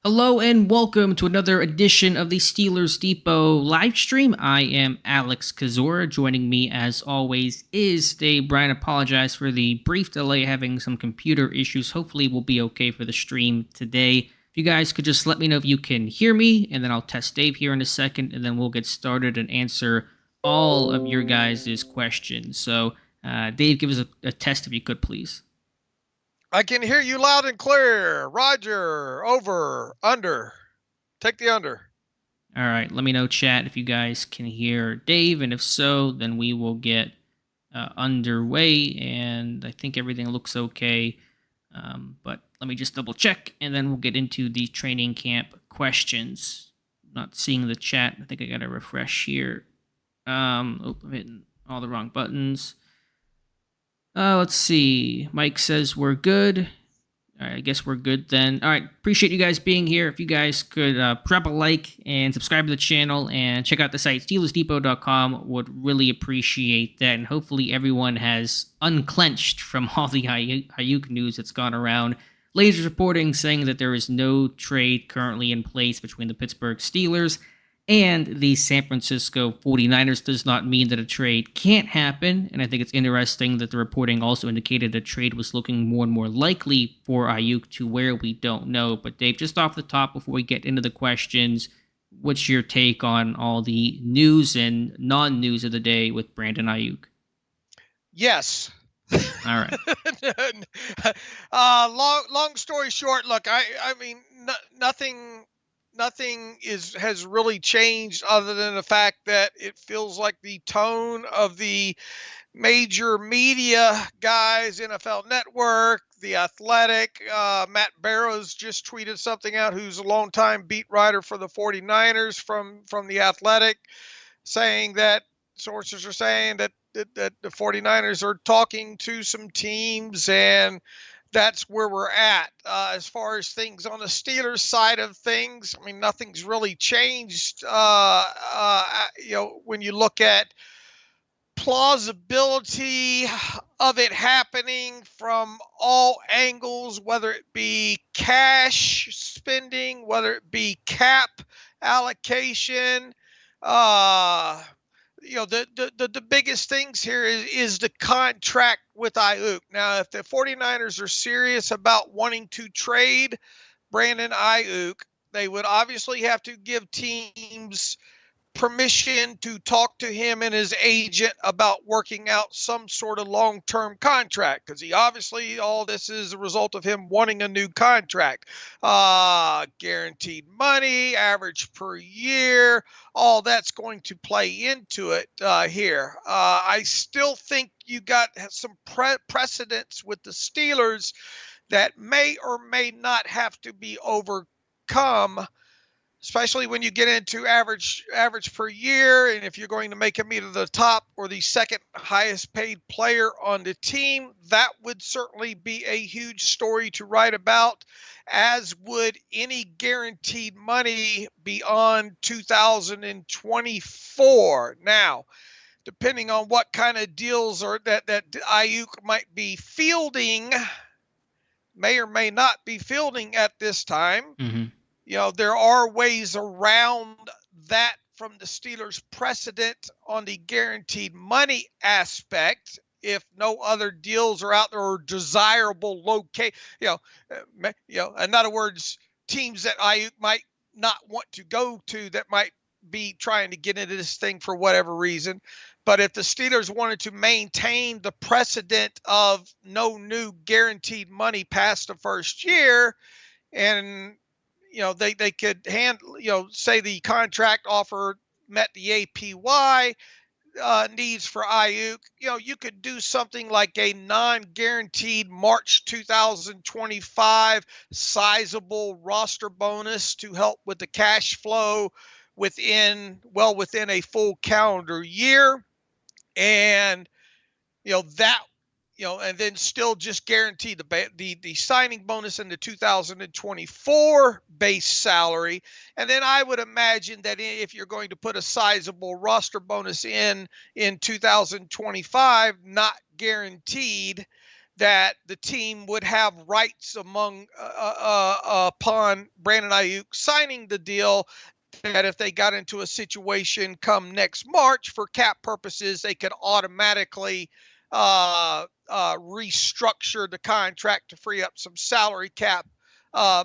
Hello and welcome to another edition of the Steelers Depot live stream. I am Alex Kozora. Joining me, as always, is Dave. Bryan, apologize for the brief delay, having some computer issues. Hopefully, we'll be okay for the stream today. If you guys could just let me know if you can hear me, and then I'll test Dave here in a second, and then we'll get started and answer all of your guys' questions. So, Dave, give us a test if you could, please. I can hear you loud and clear. Roger, over, under. Take the under. All right, let me know, chat, if you guys can hear Dave, and if so, then we will get underway, and I think everything looks okay, but let me just double check, and then we'll get into the training camp questions. Not seeing the chat. I think I gotta refresh here. I'm hitting all the wrong buttons. Let's see. Mike says we're good. All right, I guess we're good then. All right, appreciate you guys being here. If you guys could drop a like and subscribe to the channel and check out the site, SteelersDepot.com, would really appreciate that. And hopefully everyone has unclenched from all the Aiyuk news that's gone around. Lasers reporting saying that there is no trade currently in place between the Pittsburgh Steelers and the San Francisco 49ers does not mean that a trade can't happen, and I think it's interesting that the reporting also indicated a trade was looking more and more likely for Aiyuk to where we don't know. But Dave, just off the top, before we get into the questions, what's your take on all the news and non-news of the day with Brandon Aiyuk? Yes. All right. Long story short, look, I mean, nothing has really changed other than the fact that it feels like the tone of the major media guys, NFL Network, The Athletic, Matt Barrows just tweeted something out, who's a longtime beat writer for the 49ers from The Athletic, saying that sources are saying that the 49ers are talking to some teams, and that's where we're at. As far as things on the Steelers side of things, I mean, nothing's really changed. When you look at plausibility of it happening from all angles, whether it be cash spending, whether it be cap allocation, the biggest things here is the contract with Aiyuk. Now, if the 49ers are serious about wanting to trade Brandon Aiyuk, they would obviously have to give teams permission to talk to him and his agent about working out some sort of long-term contract, because he obviously, all this is a result of him wanting a new contract. Guaranteed money, average per year, all that's going to play into it here. I still think you got some precedents with the Steelers that may or may not have to be overcome, especially when you get into average per year, and if you're going to make him either the top or the second highest paid player on the team, that would certainly be a huge story to write about, as would any guaranteed money beyond 2024. Now, depending on what kind of deals or that Aiyuk might be fielding, may or may not be fielding at this time. Mm-hmm. There are ways around that from the Steelers' precedent on the guaranteed money aspect, if no other deals are out there or desirable locate. In other words, teams that Aiyuk might not want to go to, that might be trying to get into this thing for whatever reason. But if the Steelers wanted to maintain the precedent of no new guaranteed money past the first year, and they could say the contract offer met the APY needs for Aiyuk, you could do something like a non-guaranteed March 2025 sizable roster bonus to help with the cash flow within a full calendar year. And, that, and then still just guarantee the signing bonus in the 2024 base salary. And then I would imagine that if you're going to put a sizable roster bonus in 2025, not guaranteed, that the team would have rights upon Brandon Aiyuk signing the deal, that if they got into a situation come next March for cap purposes, they could automatically restructure the contract to free up some salary cap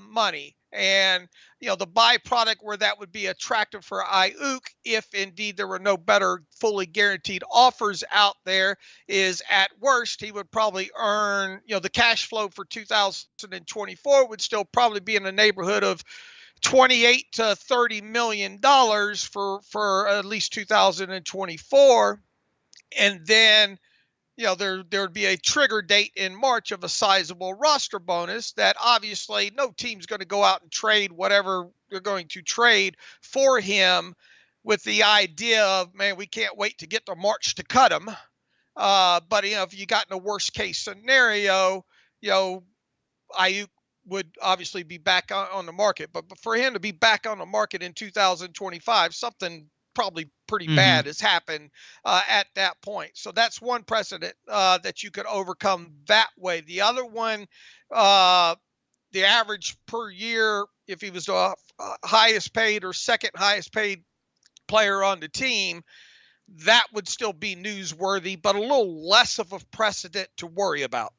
money. And, the byproduct where that would be attractive for Aiyuk, if indeed there were no better fully guaranteed offers out there, is at worst, he would probably earn, the cash flow for 2024 would still probably be in the neighborhood of $28 to $30 million for at least 2024. And then, there would be a trigger date in March of a sizable roster bonus that obviously no team's going to go out and trade whatever they're going to trade for him with the idea of, man, we can't wait to get to March to cut him. But, if you got in a worst case scenario, Aiyuk would obviously be back on the market. But for him to be back on the market in 2025, something probably pretty bad has happened at that point. So that's one precedent that you could overcome that way. The other one, the average per year, if he was the highest paid or second highest paid player on the team, that would still be newsworthy, but a little less of a precedent to worry about.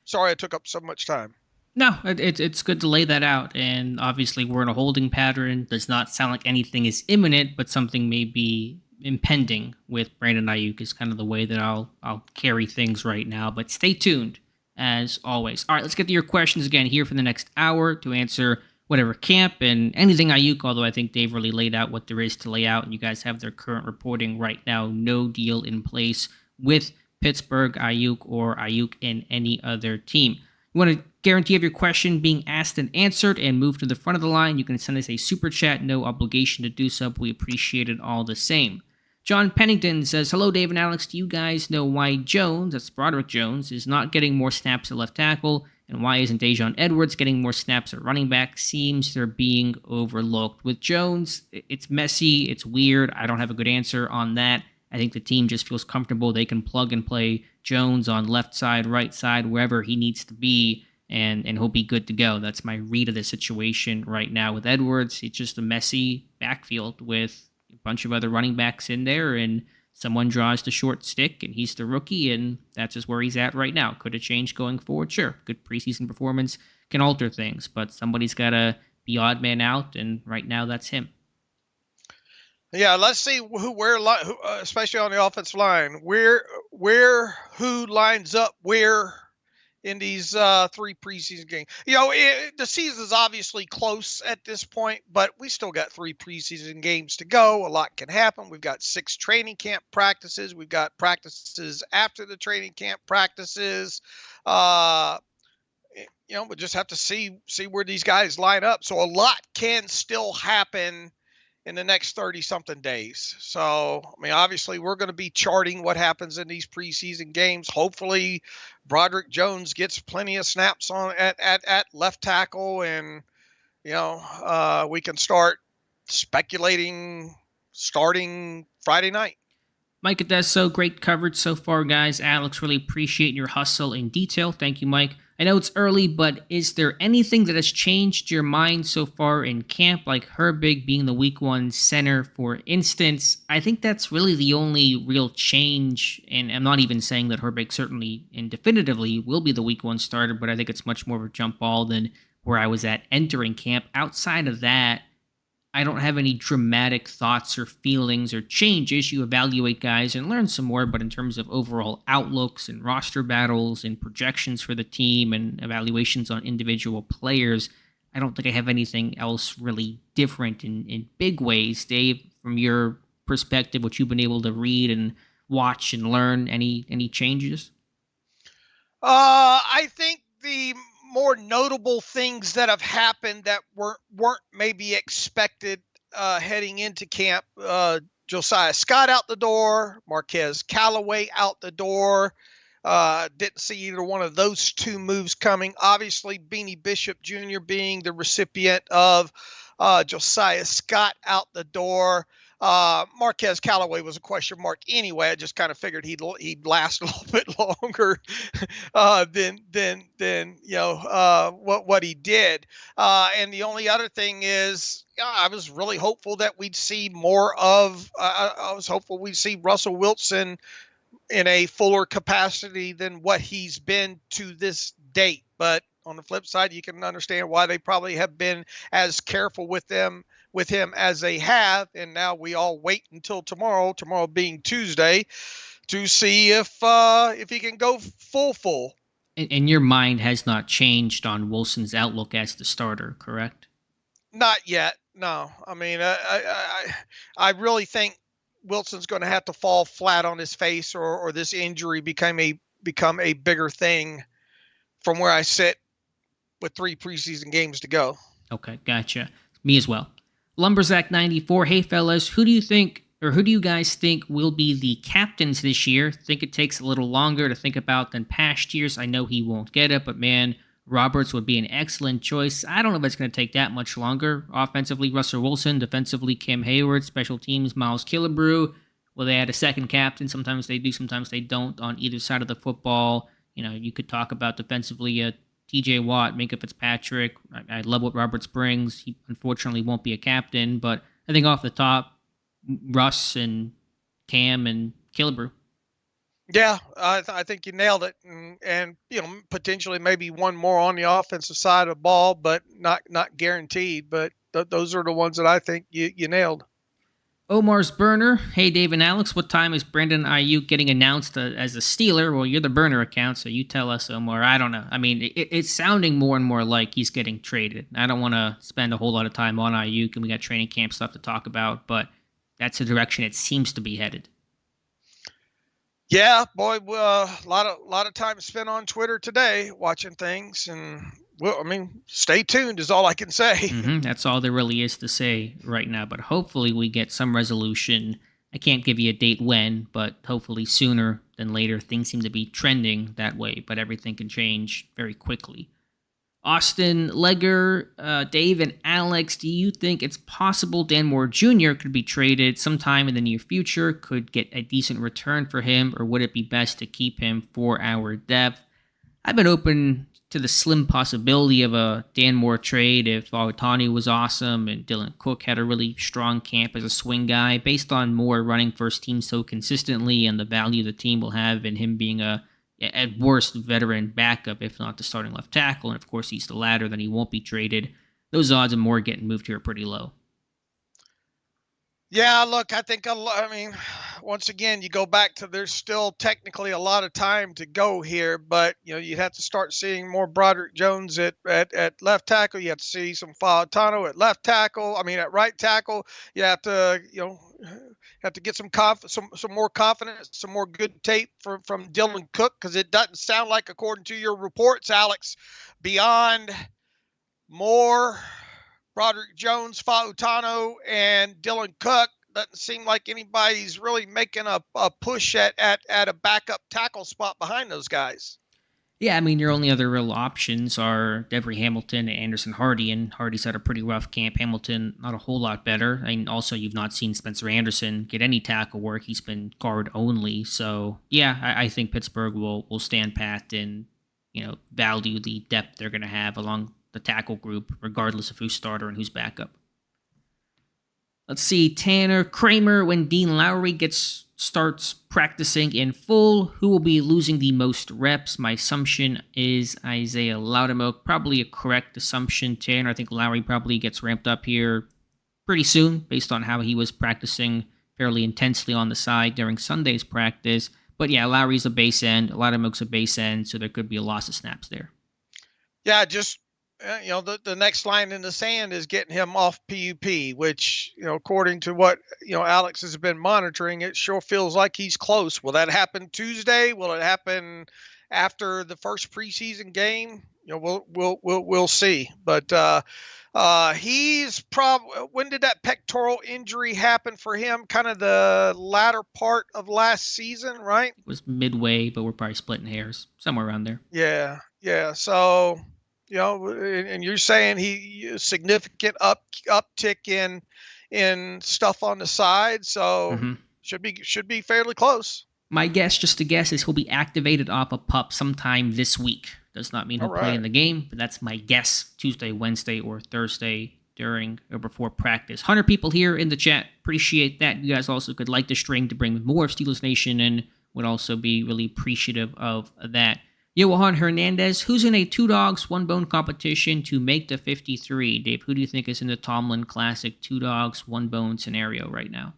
Sorry I took up so much time. No, it's good to lay that out. And obviously we're in a holding pattern. Does not sound like anything is imminent, but something may be impending with Brandon Aiyuk is kind of the way that I'll carry things right now. But stay tuned, as always. All right, let's get to your questions again here for the next hour to answer whatever camp and anything Aiyuk, although I think Dave really laid out what there is to lay out, and you guys have their current reporting right now. No deal in place with Pittsburgh, Aiyuk, or Aiyuk in any other team. You want to guarantee of your question being asked and answered and move to the front of the line, you can send us a super chat. No obligation to do so, but we appreciate it all the same. John Pennington says, hello, Dave and Alex. Do you guys know why Jones, that's Broderick Jones, is not getting more snaps at left tackle? And why isn't Dajon Edwards getting more snaps at running back? Seems they're being overlooked. With Jones, it's messy, it's weird. I don't have a good answer on that. I think the team just feels comfortable. They can plug and play Jones on left side, right side, wherever he needs to be, and he'll be good to go. That's my read of the situation right now with Edwards. It's just a messy backfield with a bunch of other running backs in there, and someone draws the short stick, and he's the rookie, and that's just where he's at right now. Could it change going forward? Sure. Good preseason performance can alter things, but somebody's got to be odd man out, and right now that's him. Yeah, let's see who, especially on the offensive line, who lines up where in these 3 preseason games. The season's obviously close at this point, but we still got 3 preseason games to go. A lot can happen. We've got 6 training camp practices. We've got practices after the training camp practices. We just have to see where these guys line up. So a lot can still happen in the next 30-something days. So, obviously we're going to be charting what happens in these preseason games. Hopefully Broderick Jones gets plenty of snaps on at left tackle, and, we can start speculating starting Friday night. Mike Adesso, great coverage so far, guys. Alex, really appreciate your hustle in detail. Thank you, Mike. I know it's early, but is there anything that has changed your mind so far in camp, like Herbig being the week 1 center, for instance? I think that's really the only real change, and I'm not even saying that Herbig certainly and definitively will be the week 1 starter, but I think it's much more of a jump ball than where I was at entering camp. Outside of that, I don't have any dramatic thoughts or feelings or changes. You evaluate guys and learn some more, but in terms of overall outlooks and roster battles and projections for the team and evaluations on individual players, I don't think I have anything else really different in big ways. Dave, from your perspective, what you've been able to read and watch and learn, any changes? I think the more notable things that have happened that weren't maybe expected heading into camp. Josiah Scott out the door, Marquez Callaway out the door. Didn't see either one of those 2 moves coming. Obviously, Beanie Bishop Jr. being the recipient of Josiah Scott out the door. Marquez Callaway was a question mark anyway. I just kind of figured he'd last a little bit longer than what he did. And the only other thing is, I was really hopeful that we'd see more of. I was hopeful we'd see Russell Wilson in a fuller capacity than what he's been to this date. But on the flip side, you can understand why they probably have been as careful with him as they have. And now we all wait until tomorrow being Tuesday, to see if he can go full. And your mind has not changed on Wilson's outlook as the starter, correct? Not yet. No. I mean, I really think Wilson's going to have to fall flat on his face, or this injury become a bigger thing from where I sit with 3 preseason games to go. Okay, gotcha. Me as well. Lumberzack 94. Hey fellas, who do you guys think will be the captains this year? Think it takes a little longer to think about than past years. I know he won't get it, but man, Roberts would be an excellent choice. I don't know if it's going to take that much longer. Offensively, Russell Wilson. Defensively, Cam Hayward. Special teams, Miles Killebrew. Will they add a second captain? Sometimes they do, sometimes they don't on either side of the football. You could talk about defensively TJ Watt, Minkah Fitzpatrick. I love what Roberts brings. He unfortunately won't be a captain, but I think off the top, Russ and Cam and Killebrew. Yeah, I think you nailed it, and potentially maybe one more on the offensive side of the ball, but not guaranteed. But those are the ones that I think you nailed. Omar's Burner. Hey, Dave and Alex, what time is Brandon Aiyuk getting announced as a Steeler? Well, you're the Burner account, so you tell us, Omar. I don't know. I mean, it's sounding more and more like he's getting traded. I don't want to spend a whole lot of time on Aiyuk, and we got training camp stuff to talk about, but that's the direction it seems to be headed. Yeah, boy, a lot of time spent on Twitter today watching things, and stay tuned is all I can say. Mm-hmm. That's all there really is to say right now, but hopefully we get some resolution. I can't give you a date when, but hopefully sooner than later. Things seem to be trending that way, but everything can change very quickly. Austin Legger, Dave and Alex, do you think it's possible Dan Moore Jr. could be traded sometime in the near future, could get a decent return for him, or would it be best to keep him for our depth? I've been open to the slim possibility of a Dan Moore trade if Otani was awesome and Dylan Cook had a really strong camp as a swing guy, based on Moore running first team so consistently and the value the team will have in him being at worst, veteran backup, if not the starting left tackle. And of course, he's the latter, then he won't be traded. Those odds of Moore getting moved here are pretty low. Yeah, look, I think, once again, you go back to there's still technically a lot of time to go here, but, you'd have to start seeing more Broderick Jones at left tackle. You have to see some Fautano at right tackle. You have to, get some more confidence, some more good tape from Dylan Cook, because it doesn't sound like, according to your reports, Alex, beyond Moore, Broderick Jones, Fautano, and Dylan Cook, doesn't seem like anybody's really making a push at a backup tackle spot behind those guys. Yeah, your only other real options are Devery Hamilton and Anderson Hardy, and Hardy's had a pretty rough camp. Hamilton, not a whole lot better. Also, you've not seen Spencer Anderson get any tackle work. He's been guard only. So, yeah, I think Pittsburgh will stand pat and, value the depth they're going to have along the tackle group, regardless of who's starter and who's backup. Let's see, Tanner Kramer, when Dean Lowry starts practicing in full, who will be losing the most reps? My assumption is Isaiah Loudermilk. Probably a correct assumption, Tanner. I think Lowry probably gets ramped up here pretty soon, based on how he was practicing fairly intensely on the side during Sunday's practice. But yeah, Lowry's a base end, Loudermilk's a base end, so there could be a loss of snaps there. Yeah, just the next line in the sand is getting him off PUP, which, according to what, Alex has been monitoring, it sure feels like he's close. Will that happen Tuesday? Will it happen after the first preseason game? We'll see. But he's when did that pectoral injury happen for him? Kind of the latter part of last season, right? It was midway, but we're probably splitting hairs, somewhere around there. Yeah. So, and you're saying he significant uptick in in stuff on the side. So should be fairly close. My guess, just to guess, is he'll be activated off a pup sometime this week. Does not mean he'll play in the game, but that's my guess. Tuesday, Wednesday, or Thursday during or before practice. 100 people here in the chat. Appreciate that. You guys also could like the stream to bring more of Steelers Nation in. Would also be really appreciative of that. Johan Hernandez, who's in a 2 dogs, 1 bone competition to make the 53? Dave, who do you think is in the Tomlin Classic 2 dogs, 1 bone scenario right now?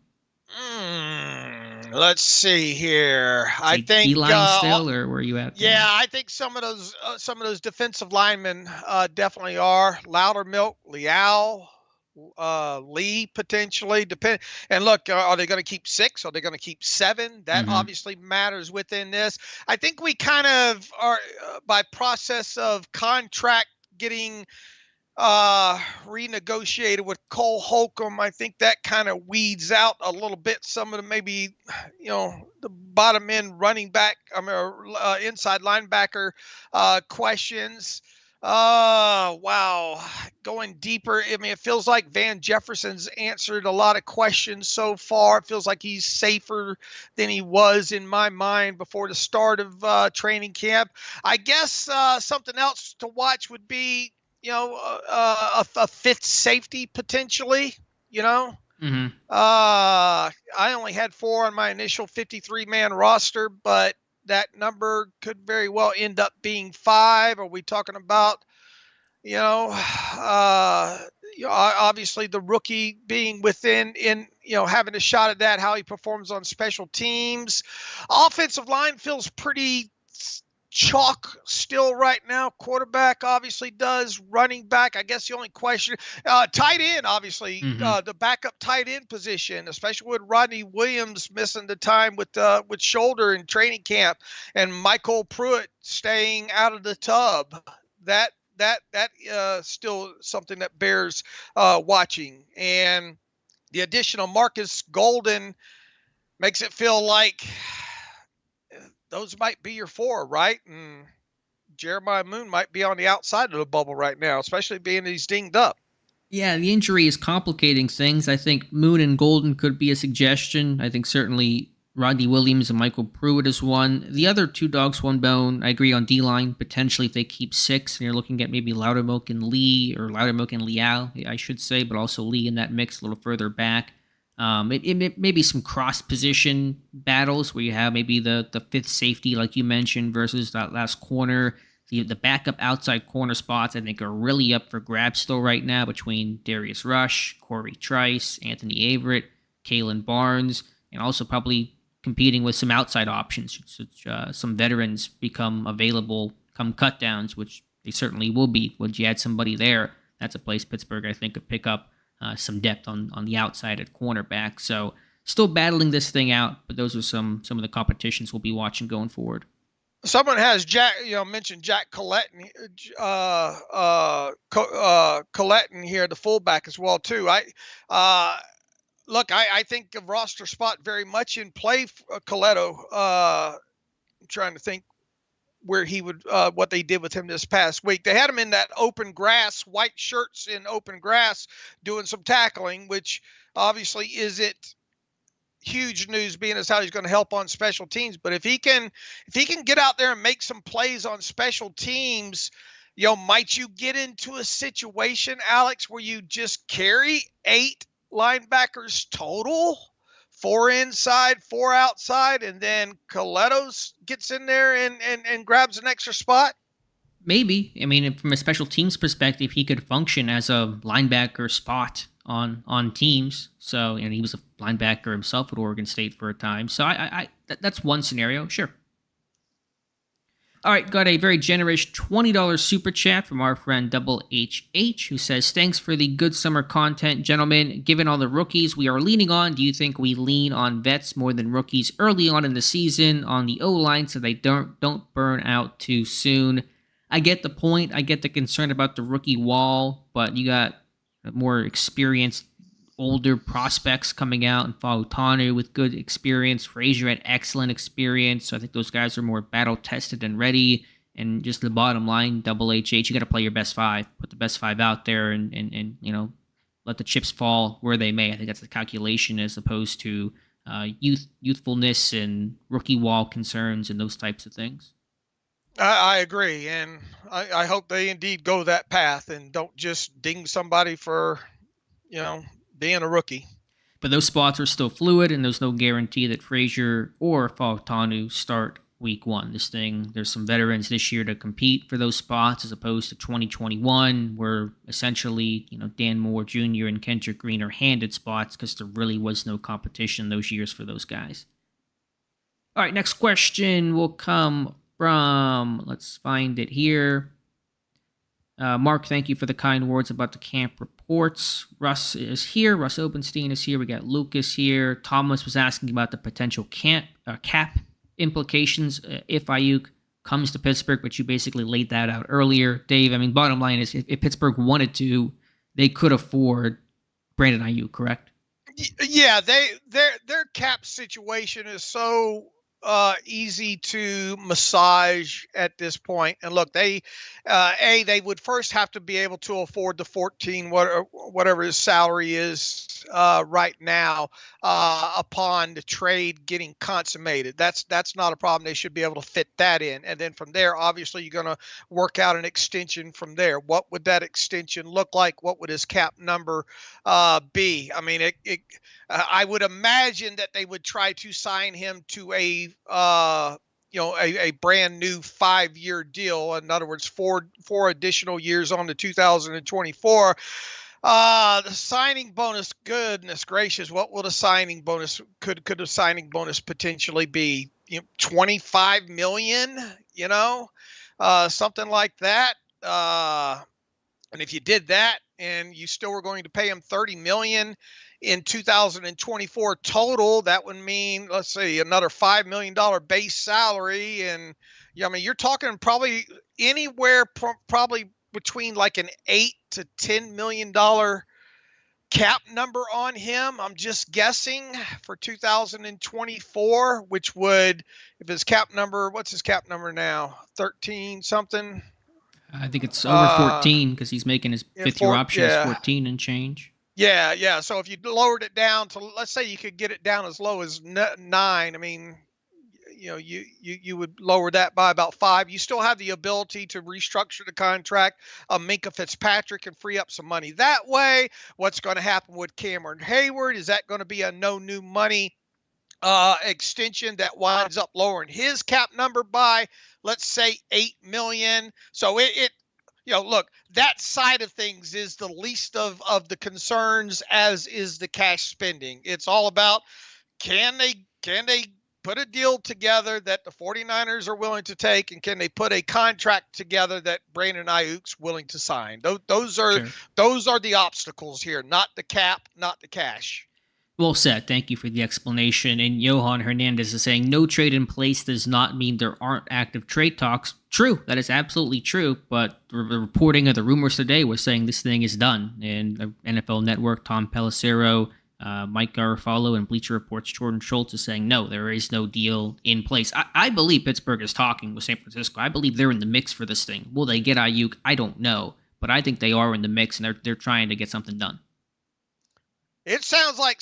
Let's see here. I think D-line still, or where are you at there? Yeah, I think some of those defensive linemen definitely are. Loudermilk, Leal, Lee potentially. And look, are they going to keep 6? Are they going to keep 7? That obviously matters within this. I think we kind of are by process of contract getting renegotiated with Cole Holcomb. I think that kind of weeds out a little bit some of the maybe, the bottom end running back, inside linebacker questions. Wow. Going deeper. I mean, it feels like Van Jefferson's answered a lot of questions so far. It feels like he's safer than he was in my mind before the start of training camp. I guess something else to watch would be, a 5th safety potentially, I only had 4 on my initial 53-man roster, but that number could very well end up being 5. Are we talking about, obviously the rookie being within having a shot at that, how he performs on special teams. Offensive line feels pretty chalk still right now. Quarterback obviously does. Running back, I guess the only question, tight end, obviously, the backup tight end position, especially with Rodney Williams missing the time with shoulder in training camp, and Michael Pruitt staying out of the tub. That still something that bears watching. And the additional Marcus Golden makes it feel like those might be your 4, right? And Jeremiah Moon might be on the outside of the bubble right now, especially being he's dinged up. Yeah, the injury is complicating things. I think Moon and Golden could be a suggestion. I think certainly Rodney Williams and Michael Pruitt is one. The other 2 dogs, 1 bone, I agree on D-line. Potentially if they keep 6, and you're looking at maybe Loudermilk and Lee, or Loudermilk and Leal, I should say, but also Lee in that mix a little further back. It may be some cross-position battles where you have maybe the 5th safety, like you mentioned, versus that last corner. The backup outside corner spots, I think, are really up for grabs still right now between Darius Rush, Corey Trice, Anthony Averett, Kalen Barnes, and also probably competing with some outside options. Some veterans become available come cutdowns, which they certainly will be. Would you add somebody there? That's a place Pittsburgh, I think, could pick up some depth on the outside at cornerback. So still battling this thing out, but those are some of the competitions we'll be watching going forward. Someone has mentioned Jack Colletton, Colletton here, the fullback as well too. I think a roster spot very much in play for Coletto. I'm trying to think where he would, what they did with him this past week. They had him in that open grass, white shirts in open grass, doing some tackling, which obviously isn't huge news being as how he's going to help on special teams. But if he can get out there and make some plays on special teams, might you get into a situation, Alex, where you just carry 8 linebackers total? 4 inside, 4 outside, and then Coletto's gets in there and grabs an extra spot? Maybe. I mean, from a special teams perspective, he could function as a linebacker spot on teams. So, he was a linebacker himself at Oregon State for a time. So that's one scenario. Sure. All right, got a very generous $20 super chat from our friend Double HH, who says, thanks for the good summer content, gentlemen. Given all the rookies we are leaning on, do you think we lean on vets more than rookies early on in the season on the O-line so they don't burn out too soon? I get the point. I get the concern about the rookie wall, but you got more experienced, older prospects coming out, and Fautanu with good experience. Frazier had excellent experience. So I think those guys are more battle-tested and ready. And just the bottom line, Double HH, you got to play your best 5. Put the best 5 out there and let the chips fall where they may. I think that's the calculation as opposed to youthfulness and rookie wall concerns and those types of things. I agree, and I hope they indeed go that path and don't just ding somebody for, being a rookie. But those spots are still fluid, and there's no guarantee that Frazier or Fautanu start week 1. There's some veterans this year to compete for those spots as opposed to 2021, where essentially, Dan Moore Jr. and Kendrick Green are handed spots because there really was no competition those years for those guys. All right, next question will come from, let's find it here. Mark, thank you for the kind words about the camp reports. Russ is here. Russ Openstein is here. We got Lucas here. Thomas was asking about the potential cap implications if Aiyuk comes to Pittsburgh, but you basically laid that out earlier. Dave, bottom line is if Pittsburgh wanted to, they could afford Brandon Aiyuk, correct? Yeah, their cap situation is so easy to massage at this point. And look, they would first have to be able to afford the 14, whatever his salary is right now, upon the trade getting consummated. That's not a problem. They should be able to fit that in. And then from there, obviously, you're going to work out an extension from there. What would that extension look like? What would his cap number be? I would imagine that they would try to sign him to a brand new 5-year deal. In other words, four additional years on to 2024. The signing bonus, goodness gracious, what will the signing bonus could the signing bonus potentially be? $25 million, something like that. And if you did that and you still were going to pay him $30 million in 2024 total, that would mean, let's see, another $5 million base salary. And you're talking probably anywhere probably between like an $8 to $10 million cap number on him. I'm just guessing for 2024, which would, if his cap number, what's his cap number now? 13 something. I think it's over 14 because he's making his fifth-year option is 14 and change. Yeah. So if you lowered it down to, let's say you could get it down as low as 9, you would lower that by about 5. You still have the ability to restructure the contract of Minkah Fitzpatrick and free up some money that way. What's going to happen with Cameron Hayward? Is that going to be a no new money extension that winds up lowering his cap number by, let's say, $8 million? So look, that side of things is the least of the concerns, as is the cash spending. It's all about, can they put a deal together that the 49ers are willing to take, and can they put a contract together that Brandon Aiyuk's willing to sign? Those are the obstacles here, not the cap, not the cash. Well said. Thank you for the explanation. And Johan Hernandez is saying no trade in place does not mean there aren't active trade talks. True. That is absolutely true. But the reporting of the rumors today was saying this thing is done. And the NFL Network, Tom Pelissero, Mike Garofalo, and Bleacher Report's Jordan Schultz is saying, no, there is no deal in place. I believe Pittsburgh is talking with San Francisco. I believe they're in the mix for this thing. Will they get Aiyuk? I don't know. But I think they are in the mix, and they're trying to get something done. It sounds like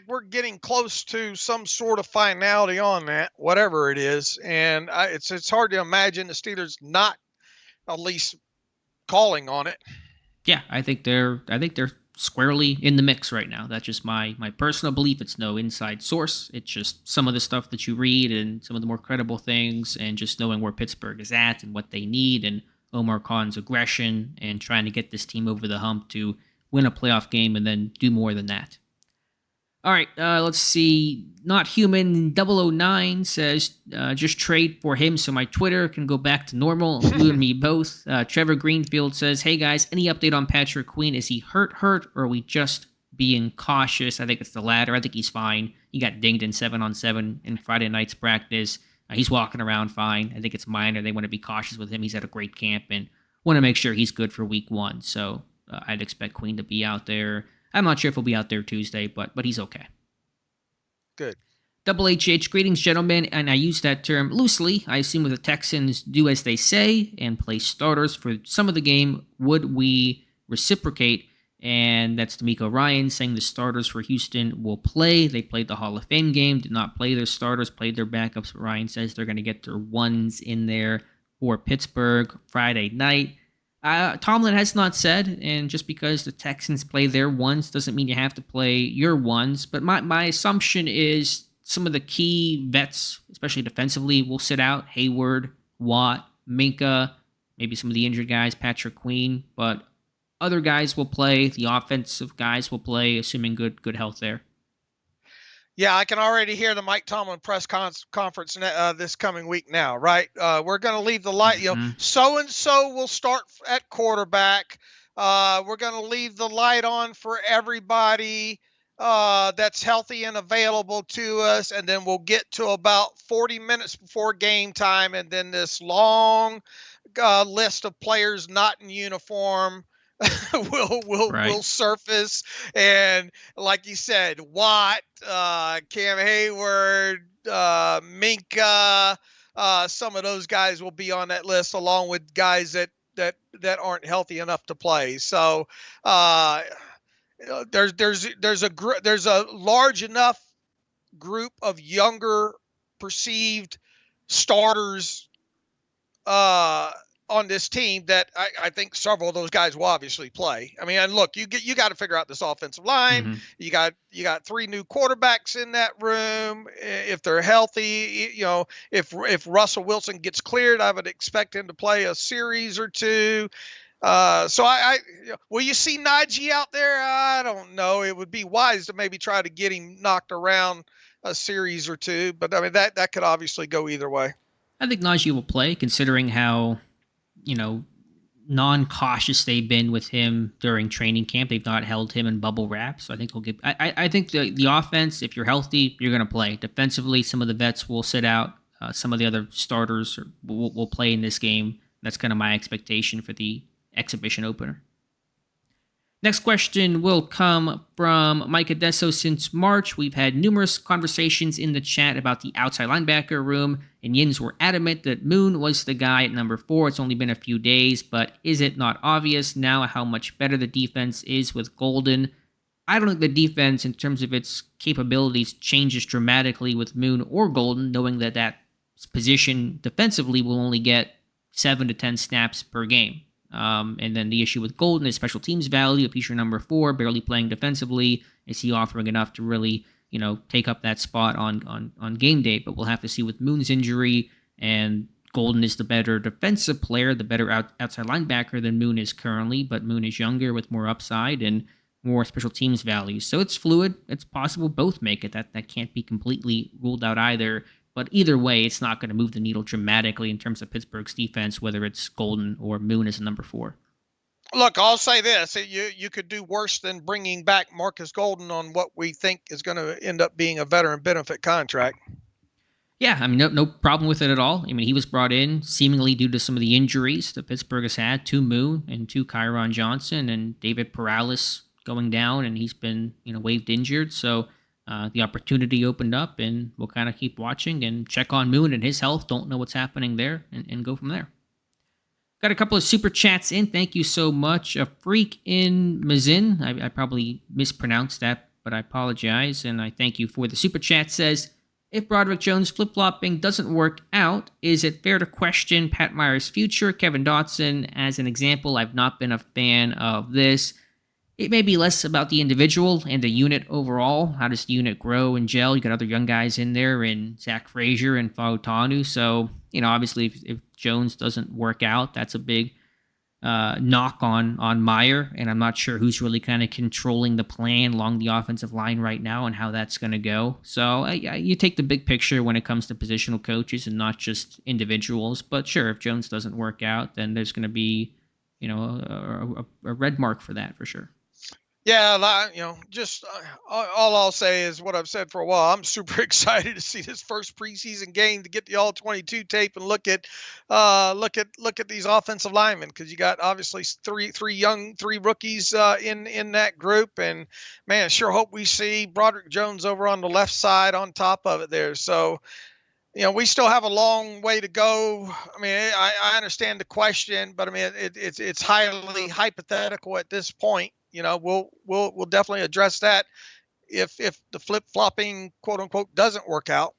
we're getting close to some sort of finality on that, whatever it is. And it's hard to imagine the Steelers not at least calling on it. Yeah, I think they're squarely in the mix right now. That's just my personal belief. It's no inside source. It's just some of the stuff that you read and some of the more credible things, and just knowing where Pittsburgh is at and what they need, and Omar Khan's aggression and trying to get this team over the hump to win a playoff game and then do more than that. All right, let's see. Not Human 009 says, just trade for him so my Twitter can go back to normal. You and me both. Trevor Greenfield says, hey guys, any update on Patrick Queen? Is he hurt, or are we just being cautious? I think it's the latter. I think he's fine. He got dinged in 7-on-7 in Friday night's practice. He's walking around fine. I think it's minor. They want to be cautious with him. He's at a great camp and want to make sure he's good for week 1. So I'd expect Queen to be out there. I'm not sure if he'll be out there Tuesday, but he's okay. Good. Double HH, greetings, gentlemen, and I use that term loosely. I assume if the Texans do as they say and play starters for some of the game, would we reciprocate And that's D'Amico Ryan saying the starters for Houston will play. They played the Hall of Fame game, did not play their starters, played their backups. But Ryan says they're going to get their ones in there for Pittsburgh Friday night. Tomlin has not said, and just because the Texans play their ones doesn't mean you have to play your ones. But my assumption is some of the key vets, especially defensively, will sit out. Hayward, Watt, Minka, maybe some of the injured guys, Patrick Queen, but other guys will play. The offensive guys will play, assuming good health there. Yeah, I can already hear the Mike Tomlin press conference this coming week now, right? We're going to leave the light, so-and-so will start at quarterback. We're going to leave the light on for everybody that's healthy and available to us, and then we'll get to about 40 minutes before game time, and then this long list of players not in uniform will surface, and like you said, Watt, Cam Hayward, Minka, some of those guys will be on that list, along with guys that aren't healthy enough to play. So there's a large enough group of younger perceived starters on this team that I think several of those guys will obviously play. I mean, and look, you got to figure out this offensive line. Mm-hmm. You got 3 new quarterbacks in that room. If they're healthy, if Russell Wilson gets cleared, I would expect him to play a series or 2. So will you see Najee out there? I don't know. It would be wise to maybe try to get him knocked around a series or 2, but I mean that could obviously go either way. I think Najee will play, considering how non-cautious they've been with him during training camp. They've not held him in bubble wrap, so I think he'll get. I think the offense, if you're healthy, you're going to play. Defensively, some of the vets will sit out. Some of the other starters will play in this game. That's kind of my expectation for the exhibition opener. Next question will come from Mike Adesso. Since March, we've had numerous conversations in the chat about the outside linebacker room, and Yins were adamant that Moon was the guy at number 4. It's only been a few days, but is it not obvious now how much better the defense is with Golden? I don't think the defense, in terms of its capabilities, changes dramatically with Moon or Golden, knowing that position defensively will only get 7 to 10 snaps per game. And then the issue with Golden is special teams value. If he's your number 4, barely playing defensively, is he offering enough to really, take up that spot on game day? But we'll have to see with Moon's injury, and Golden is the better defensive player, the better outside linebacker than Moon is currently, but Moon is younger with more upside and more special teams value. So it's fluid. It's possible both make it. That can't be completely ruled out either. But either way, it's not going to move the needle dramatically in terms of Pittsburgh's defense, whether it's Golden or Moon as a number 4. Look, I'll say this. You could do worse than bringing back Marcus Golden on what we think is going to end up being a veteran benefit contract. Yeah, I mean, no problem with it at all. I mean, he was brought in seemingly due to some of the injuries that Pittsburgh has had, to Moon and to Kyron Johnson, and David Perales going down, and he's been, waived injured. So the opportunity opened up, and we'll kind of keep watching and check on Moon and his health. Don't know what's happening there, and go from there. Got a couple of super chats in. Thank you so much. A Freak in Mazin. I probably mispronounced that, but I apologize, and I thank you for the super chat. Says, if Broderick Jones flip-flopping doesn't work out, is it fair to question Pat Meyer's future? Kevin Dotson, as an example, I've not been a fan of this. It may be less about the individual and the unit overall. How does the unit grow and gel? You got other young guys in there, and Zach Frazier and Fautanu. So, obviously, if Jones doesn't work out, that's a big knock on Meyer. And I'm not sure who's really kind of controlling the plan along the offensive line right now and how that's going to go. So you take the big picture when it comes to positional coaches and not just individuals. But sure, if Jones doesn't work out, then there's going to be, a red mark for that for sure. Yeah, just all I'll say is what I've said for a while. I'm super excited to see this first preseason game, to get the all-22 tape and look at these offensive linemen, because you got obviously three rookies in that group, and man, I sure hope we see Broderick Jones over on the left side on top of it there. So, we still have a long way to go. I mean, I understand the question, but I mean, it's highly hypothetical at this point. we'll definitely address that if the flip-flopping, quote unquote, doesn't work out.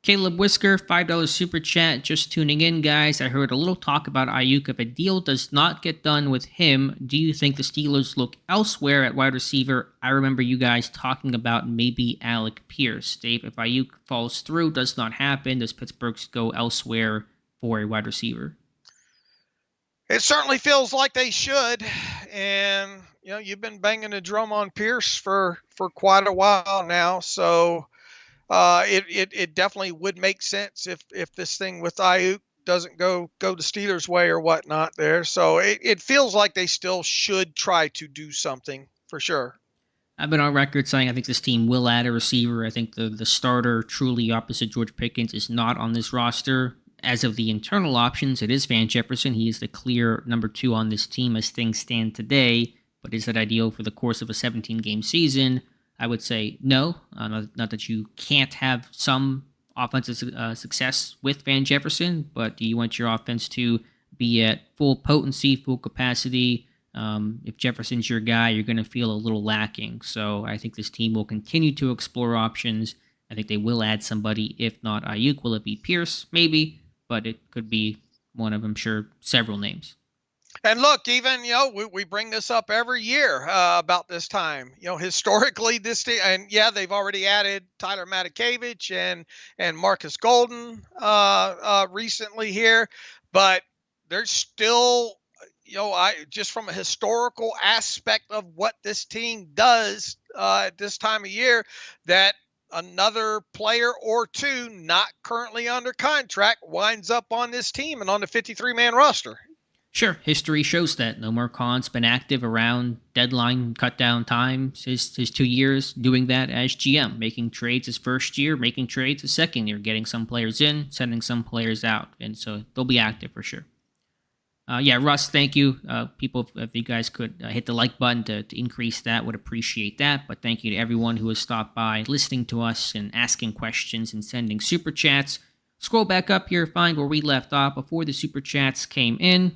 Caleb Whisker, $5 super chat. Just tuning in, guys. I heard a little talk about Aiyuk. If a deal does not get done with him, do you think the Steelers look elsewhere at wide receiver? I remember you guys talking about maybe Alec Pierce. Dave, if Aiyuk falls through, does not happen, does Pittsburgh go elsewhere for a wide receiver? It certainly feels like they should. And, you've been banging the drum on Pierce for quite a while now. So it definitely would make sense if this thing with Aiyuk doesn't go the Steelers' way or whatnot there. So it feels like they still should try to do something for sure. I've been on record saying I think this team will add a receiver. I think the starter truly opposite George Pickens is not on this roster. As of the internal options, it is Van Jefferson. He is the clear number 2 on this team as things stand today. But is that ideal for the course of a 17-game season? I would say no. Not that you can't have some offensive success with Van Jefferson, but do you want your offense to be at full potency, full capacity? If Jefferson's your guy, you're going to feel a little lacking. So I think this team will continue to explore options. I think they will add somebody. If not Aiyuk, will it be Pierce? Maybe, but it could be one of, I'm sure, several names. And look, even, we bring this up every year about this time. Historically, this team, and they've already added Tyler Matakevich and Marcus Golden recently here, but there's still, just from a historical aspect of what this team does at this time of year, that another player or two not currently under contract winds up on this team and on the 53-man roster. Sure, history shows that. Nomar Khan's been active around deadline cut down times, his 2 years doing that as GM, making trades his first year, making trades his second year, getting some players in, sending some players out. And so they'll be active for sure. Russ, thank you. People, if you guys could hit the like button to increase that, would appreciate that. But thank you to everyone who has stopped by, listening to us and asking questions and sending super chats. Scroll back up here, find where we left off before the super chats came in.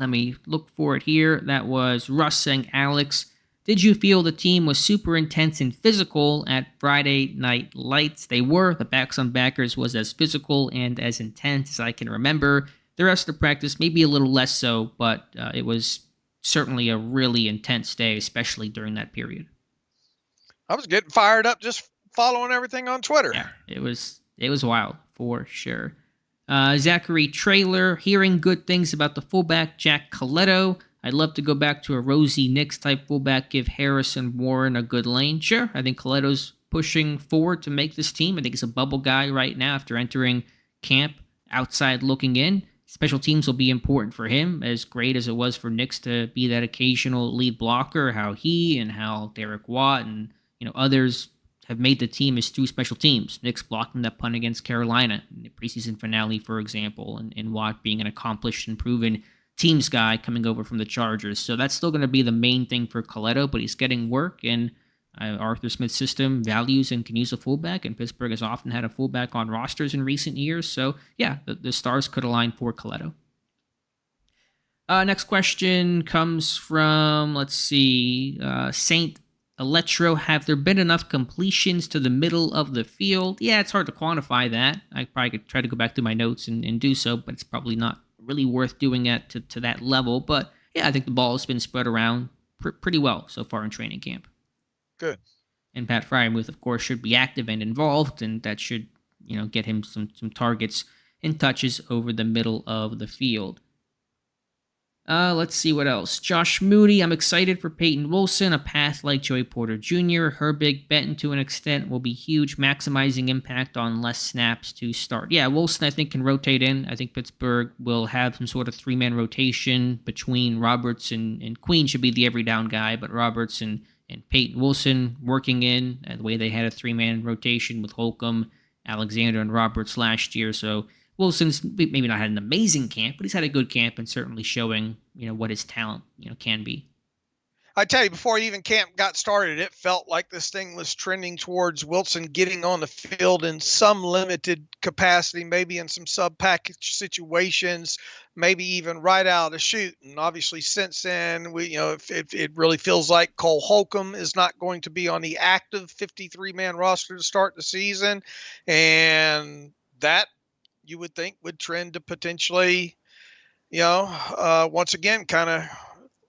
Let me look for it here. That was Russ saying, Alex, did you feel the team was super intense and physical at Friday Night Lights? They were. The Backs on Backers was as physical and as intense as I can remember. The rest of the practice, maybe a little less so, but it was certainly a really intense day, especially during that period. I was getting fired up just following everything on Twitter. Yeah, it was wild for sure. Zachary Trailer, hearing good things about the fullback, Jack Coletto. I'd love to go back to a Rosie Nix type fullback, give Harris and Warren a good lane. Sure, I think Coletto's pushing forward to make this team. I think he's a bubble guy right now after entering camp outside looking in. Special teams will be important for him, as great as it was for Nix to be that occasional lead blocker, how he and how Derek Watt and others have made the team is through special teams. Nix blocking that punt against Carolina in the preseason finale, for example, and Watt being an accomplished and proven teams guy coming over from the Chargers. So that's still going to be the main thing for Coletto, but he's getting work, and Arthur Smith's system values and can use a fullback, and Pittsburgh has often had a fullback on rosters in recent years. So, the stars could align for Coletto. Next question comes from, Saint Electro. Have there been enough completions to the middle of the field? Yeah, it's hard to quantify that. I probably could try to go back through my notes and do so, but it's probably not really worth doing it to that level. But, I think the ball has been spread around pretty well so far in training camp. Good. And Pat Fryermuth, of course, should be active and involved, and that should, get him some targets and touches over the middle of the field. Let's see what else. Josh Moody, I'm excited for Peyton Wilson, a path like Joey Porter Jr. Herbig, Benton to an extent will be huge, maximizing impact on less snaps to start. Yeah, Wilson, I think, can rotate in. I think Pittsburgh will have some sort of 3-man rotation between Roberts and Queen should be the every down guy, but Roberts and Peyton Wilson working in the way they had a 3-man rotation with Holcomb, Alexander, and Roberts last year. So Wilson's maybe not had an amazing camp, but he's had a good camp and certainly showing, what his talent, can be. I tell you, before even camp got started, it felt like this thing was trending towards Wilson getting on the field in some limited capacity, maybe in some sub-package situations, maybe even right out of the chute. And obviously, since then, it really feels like Cole Holcomb is not going to be on the active 53-man roster to start the season, and that you would think would trend to potentially, once again, kind of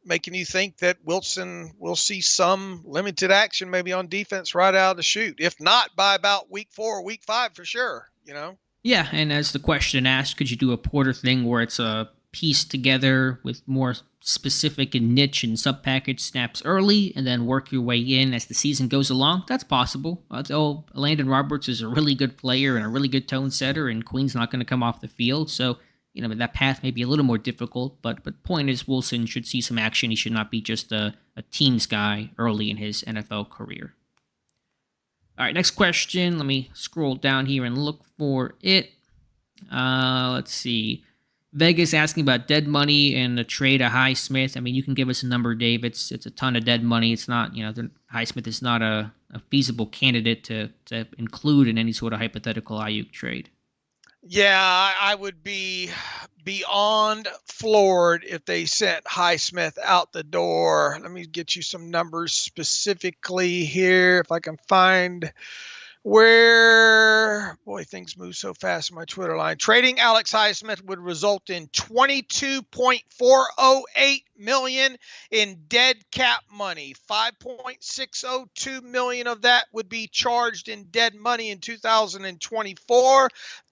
making you think that Wilson will see some limited action maybe on defense right out of the chute, if not by about week 4 or week 5 for sure, Yeah, and as the question asked, could you do a Porter thing where it's a piece together with more specific and niche and sub-package snaps early and then work your way in as the season goes along? That's possible. Although Landon Roberts is a really good player and a really good tone setter, and Queen's not going to come off the field, so that path may be a little more difficult, but point is Wilson should see some action. He should not be just a teams guy early in his NFL career. All right, next question. Let me scroll down here and look for it. Let's see. Vegas asking about dead money and a trade of Highsmith. I mean, you can give us a number, Dave. It's a ton of dead money. It's not, Highsmith is not a feasible candidate to include in any sort of hypothetical Aiyuk trade. Yeah, I would be beyond floored if they sent Highsmith out the door. Let me get you some numbers specifically here, if I can find where, boy, things move so fast on my Twitter line. Trading Alex Highsmith would result in $22.408 million in dead cap money. $5.602 million of that would be charged in dead money in 2024.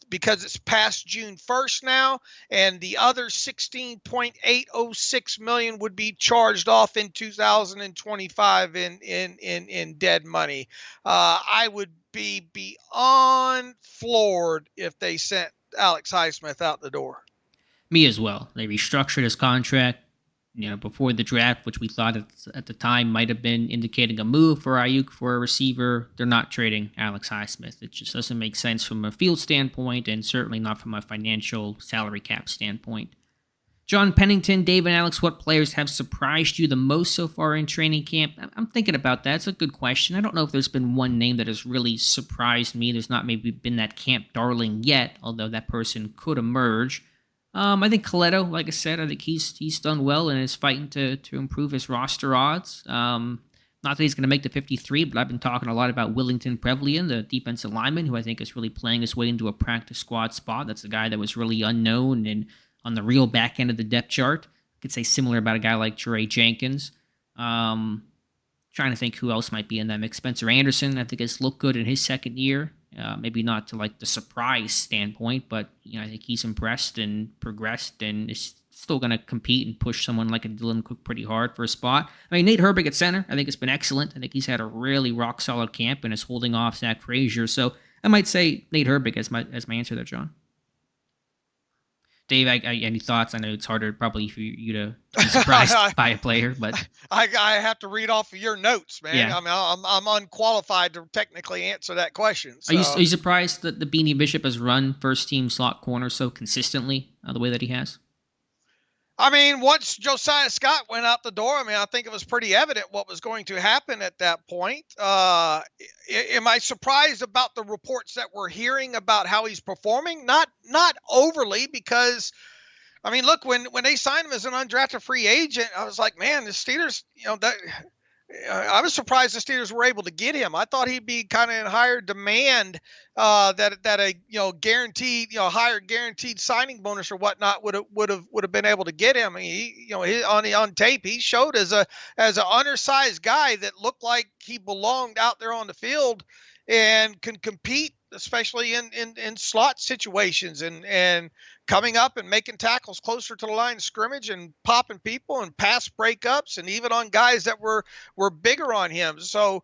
Because it's past June 1st now, and the other $16.806 million would be charged off in 2025 in dead money. I would be beyond floored if they sent Alex Highsmith out the door. Me as well. They restructured his contract, before the draft, which we thought at the time might have been indicating a move for Aiyuk for a receiver. They're not trading Alex Highsmith. It just doesn't make sense from a field standpoint, and certainly not from a financial salary cap standpoint. John Pennington, Dave, and Alex, what players have surprised you the most so far in training camp? I'm thinking about that. It's a good question. I don't know if there's been one name that has really surprised me. There's not maybe been that camp darling yet, although that person could emerge. I think Coletto, like I said, I think he's done well and is fighting to improve his roster odds. Not that he's going to make the 53, but I've been talking a lot about Willington Prevlian, the defensive lineman, who I think is really playing his way into a practice squad spot. That's a guy that was really unknown and on the real back end of the depth chart. I could say similar about a guy like Jere Jenkins. Trying to think who else might be in that mix. Spencer Anderson, I think, has looked good in his second year. Maybe not to like the surprise standpoint, but I think he's impressed and progressed and is still going to compete and push someone like a Dylan Cook pretty hard for a spot. I mean, Nate Herbig at center, I think it's been excellent. I think he's had a really rock solid camp and is holding off Zach Frazier. So I might say Nate Herbig as my answer there, John. Dave, any thoughts? I know it's harder probably for you to be surprised by a player, but I have to read off of your notes, man. Yeah. I mean, I'm unqualified to technically answer that question. So. Are you surprised that the Beanie Bishop has run first team slot corner so consistently the way that he has? I mean, once Josiah Scott went out the door, I think it was pretty evident what was going to happen at that point. Am I surprised about the reports that we're hearing about how he's performing? Not overly, because, look, when they signed him as an undrafted free agent, I was like, man, the Steelers, I was surprised the Steelers were able to get him. I thought he'd be kind of in higher demand, that a guaranteed, higher guaranteed signing bonus or whatnot would have been able to get him. He on tape he showed as an undersized guy that looked like he belonged out there on the field and can compete, especially in slot situations and coming up and making tackles closer to the line of scrimmage and popping people and pass breakups and even on guys that were bigger on him. So,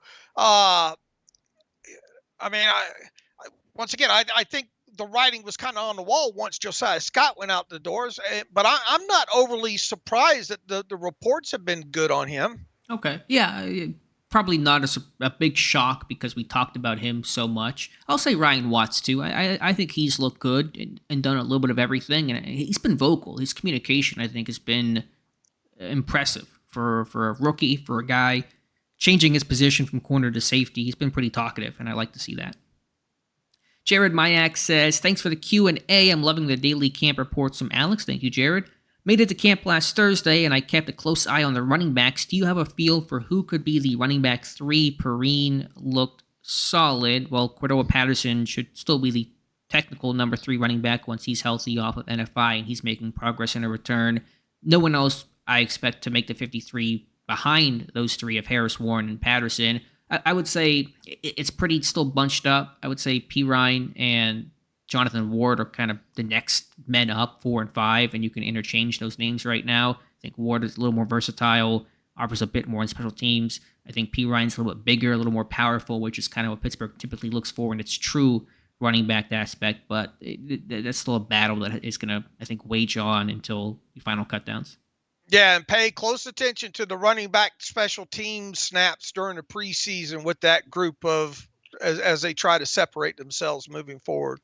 once again, I think the writing was kind of on the wall once Josiah Scott went out the doors, but I'm not overly surprised that the reports have been good on him. Okay. Yeah. Probably not a big shock because we talked about him so much. I'll say Ryan Watts, too. I think he's looked good and done a little bit of everything, and he's been vocal. His communication, I think, has been impressive for a rookie, for a guy changing his position from corner to safety. He's been pretty talkative, and I like to see that. Jared Mayak says, thanks for the Q&A. I'm loving the daily camp reports from Alex. Thank you, Jared. Made it to camp last Thursday, and I kept a close eye on the running backs. Do you have a feel for who could be the running back 3? Perrine looked solid, while Cordova Patterson should still be the technical number 3 running back once he's healthy off of NFI, and he's making progress in a return. No one else I expect to make the 53 behind those 3 of Harris, Warren, and Patterson. I would say it's pretty still bunched up. I would say Perrine and Jonathan Ward are kind of the next men up, 4 and 5, and you can interchange those names right now. I think Ward is a little more versatile, offers a bit more in special teams. I think Perrine's a little bit bigger, a little more powerful, which is kind of what Pittsburgh typically looks for in its true running back aspect, but that's still a battle that is going to, I think, wage on until the final cutdowns. Yeah, and pay close attention to the running back special team snaps during the preseason with that group of as they try to separate themselves moving forward.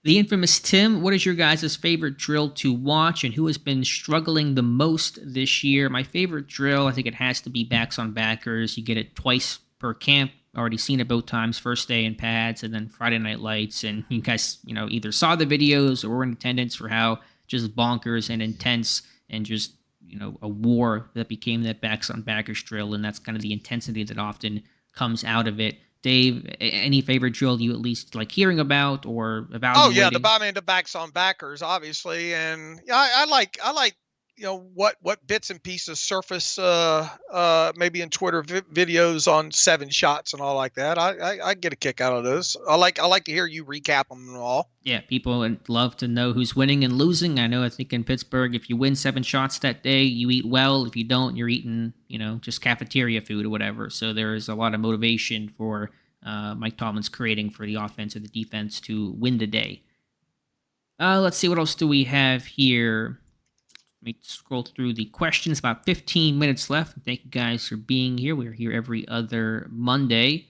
The infamous Tim, what is your guys' favorite drill to watch, and who has been struggling the most this year? My favorite drill, I think it has to be backs on backers. You get it twice per camp. Already seen it both times, first day in pads and then Friday night lights. And you guys, either saw the videos or were in attendance for how just bonkers and intense and just, a war that became that backs on backers drill. And that's kind of the intensity that often comes out of it. Dave, any favorite drill you at least like hearing about or evaluating? Oh yeah, the backs on backers, obviously, and yeah, I like what bits and pieces surface maybe in Twitter videos on 7 shots and all like that. I get a kick out of those. I like to hear you recap them and all. Yeah, people love to know who's winning and losing. I think in Pittsburgh, if you win 7 shots that day, you eat well. If you don't, you're eating just cafeteria food or whatever. So there is a lot of motivation for Mike Tomlin's creating for the offense or the defense to win the day. Let's see, what else do we have here? Let me scroll through the questions. About 15 minutes left. Thank you guys for being here. We're here every other Monday.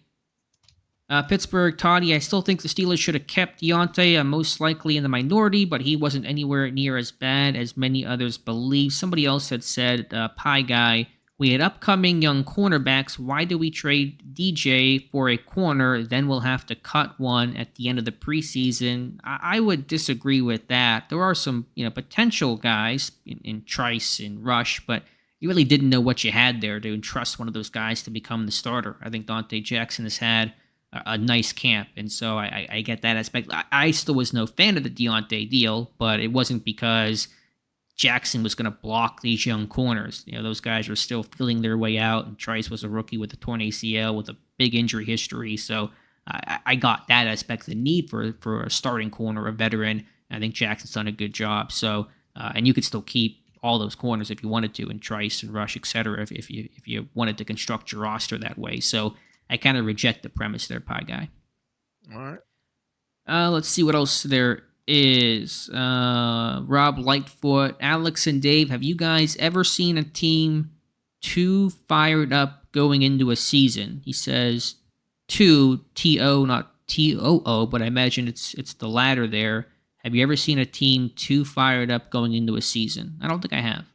Pittsburgh, Toddy, I still think the Steelers should have kept Deontay. I'm most likely in the minority, but he wasn't anywhere near as bad as many others believe. Somebody else had said, Pie Guy, we had upcoming young cornerbacks. Why do we trade DJ for a corner? Then we'll have to cut one at the end of the preseason. I would disagree with that. There are some, potential guys in Trice and Rush, but you really didn't know what you had there to entrust one of those guys to become the starter. I think Deontay Jackson has had a nice camp, and so I get that aspect. I still was no fan of the Deontay deal, but it wasn't because Jackson was going to block these young corners. Those guys were still feeling their way out, and Trice was a rookie with a torn ACL with a big injury history. So I got that aspect, the need for a starting corner, a veteran. I think Jackson's done a good job. So and you could still keep all those corners if you wanted to, and Trice and Rush, etc. If you wanted to construct your roster that way. So I kind of reject the premise there, Pie Guy. All right. Let's see what else there is. Rob Lightfoot, Alex and Dave, have you guys ever seen a team too fired up going into a season? He says too, T-O, not T-O-O, but I imagine it's the latter there. Have you ever seen a team too fired up going into a season? I don't think I have.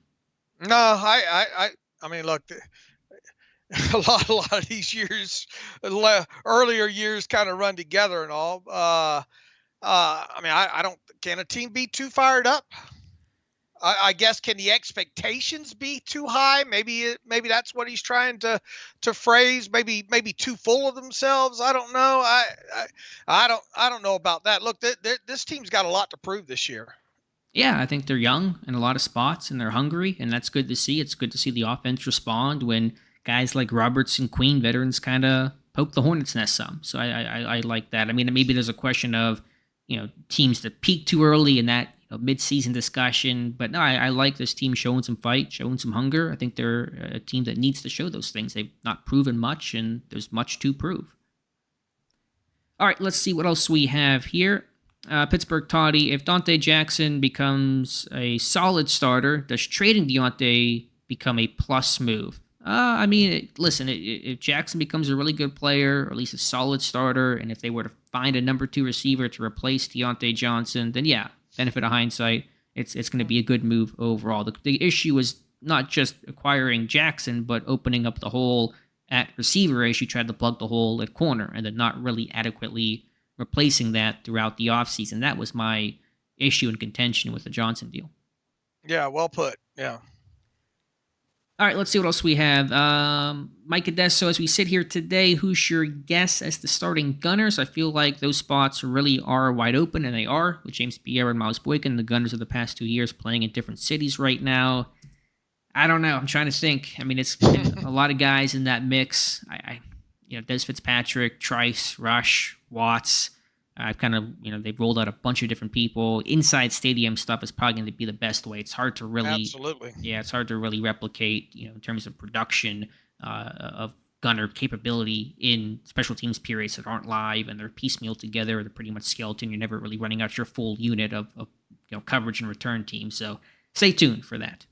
No, I mean, look, a lot of these years, earlier years kind of run together and all. I don't. Can a team be too fired up? I guess, can the expectations be too high? Maybe that's what he's trying to phrase. Maybe too full of themselves. I don't know. I don't know about that. Look, this team's got a lot to prove this year. Yeah, I think they're young in a lot of spots, and they're hungry, and that's good to see. It's good to see the offense respond when guys like Roberts and Queen, veterans, kind of poke the hornet's nest some. So I like that. I mean, maybe there's a question of teams that peak too early in that mid-season discussion. But no, I like this team showing some fight, showing some hunger. I think they're a team that needs to show those things. They've not proven much, and there's much to prove. All right, let's see what else we have here. Pittsburgh Toddy, if Deontay Jackson becomes a solid starter, does trading Deontay become a plus move? Listen, if Jackson becomes a really good player, or at least a solid starter, and if they were to find a number 2 receiver to replace Deontay Johnson, then yeah, benefit of hindsight, it's going to be a good move overall. The issue is not just acquiring Jackson, but opening up the hole at receiver as you tried to plug the hole at corner, and then not really adequately replacing that throughout the offseason. That was my issue and contention with the Johnson deal. Yeah, well put. Yeah. All right, let's see what else we have. Mike Adesso, as we sit here today, who's your guess as the starting gunners? I feel like those spots really are wide open, and they are, with James Pierre and Miles Boykin, the gunners of the past 2 years, playing in different cities right now. I don't know. I'm trying to think. I mean, it's been a lot of guys in that mix. Des Fitzpatrick, Trice, Rush, Watts. I've kind of, they've rolled out a bunch of different people. Inside stadium stuff is probably going to be the best way. It's hard to really, absolutely, it's hard to really replicate, in terms of production of gunner capability in special teams periods that aren't live and they're piecemeal together. They're pretty much skeleton. You're never really running out your full unit of coverage and return teams. So stay tuned for that.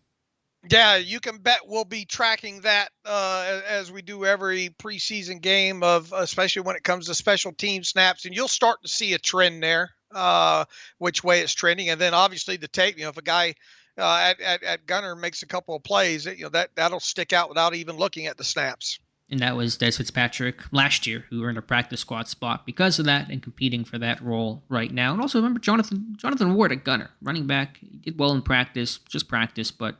Yeah, you can bet we'll be tracking that as we do every preseason game, especially when it comes to special team snaps, and you'll start to see a trend there, which way it's trending, and then obviously the tape. If a guy at gunner makes a couple of plays, that'll stick out without even looking at the snaps. And that was Des Fitzpatrick last year, who earned a practice squad spot because of that and competing for that role right now. And also remember Jonathan Ward at gunner, running back. He did well in practice, but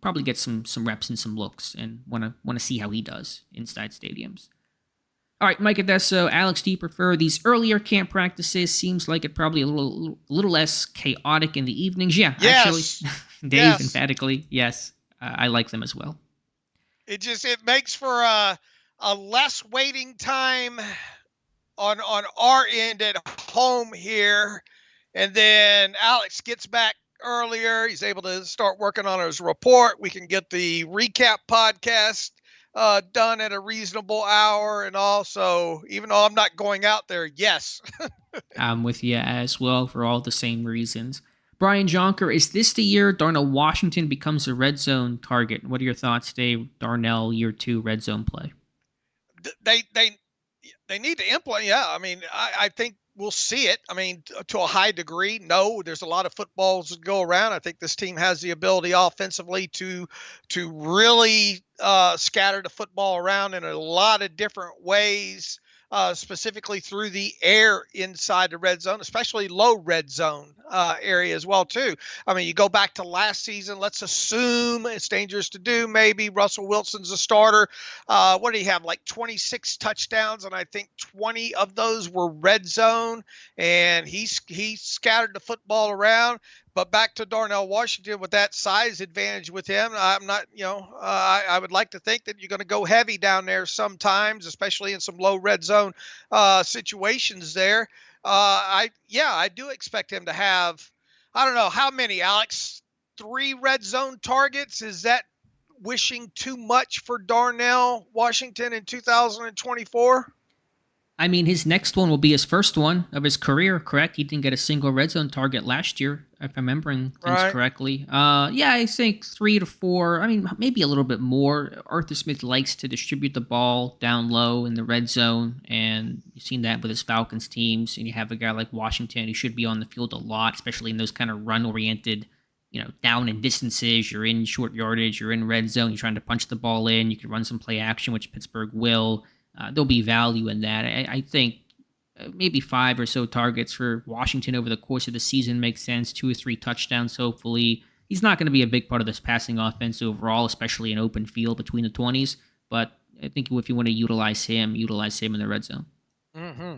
probably get some reps and some looks, and want to see how he does inside stadiums. All right, Mike Adesso, Alex, do you prefer these earlier camp practices? Seems like it probably a little less chaotic in the evenings. Yeah, yes. Actually, Dave, emphatically, yes, I like them as well. It makes for a less waiting time on our end at home here, and then Alex gets back earlier. He's able to start working on his report. We can get the recap podcast done at a reasonable hour. And also, even though I'm not going out there, yes. I'm with you as well for all the same reasons. Bryan Jonker, is this the year Darnell Washington becomes a red zone target? What are your thoughts, Dave? Darnell, year 2 red zone play. They need to implement. Yeah, I mean, I think we'll see it. I mean, to a high degree. No, there's a lot of footballs that go around. I think this team has the ability offensively to really scatter the football around in a lot of different ways, specifically through the air inside the red zone, especially low red zone area as well, too. I mean, you go back to last season, let's assume it's dangerous to do. Maybe Russell Wilson's a starter. What did he have? Like 26 touchdowns, and I think 20 of those were red zone, and he scattered the football around. But back to Darnell Washington with that size advantage with him, I'm not, I would like to think that you're going to go heavy down there sometimes, especially in some low red zone situations there. I do expect him to have, I don't know, how many, Alex? 3 red zone targets? Is that wishing too much for Darnell Washington in 2024? I mean, his next one will be his first one of his career, correct? He didn't get a single red zone target last year, if I'm remembering things correctly. I think 3 to 4. I mean, maybe a little bit more. Arthur Smith likes to distribute the ball down low in the red zone, and you've seen that with his Falcons teams. And you have a guy like Washington who should be on the field a lot, especially in those kind of run-oriented, down in distances. You're in short yardage, you're in red zone, you're trying to punch the ball in. You can run some play action, which Pittsburgh will. There'll be value in that. I think maybe 5 or so targets for Washington over the course of the season makes sense. 2 or 3 touchdowns, hopefully. He's not going to be a big part of this passing offense overall, especially in open field between the 20s. But I think if you want to utilize him in the red zone. Mm-hmm.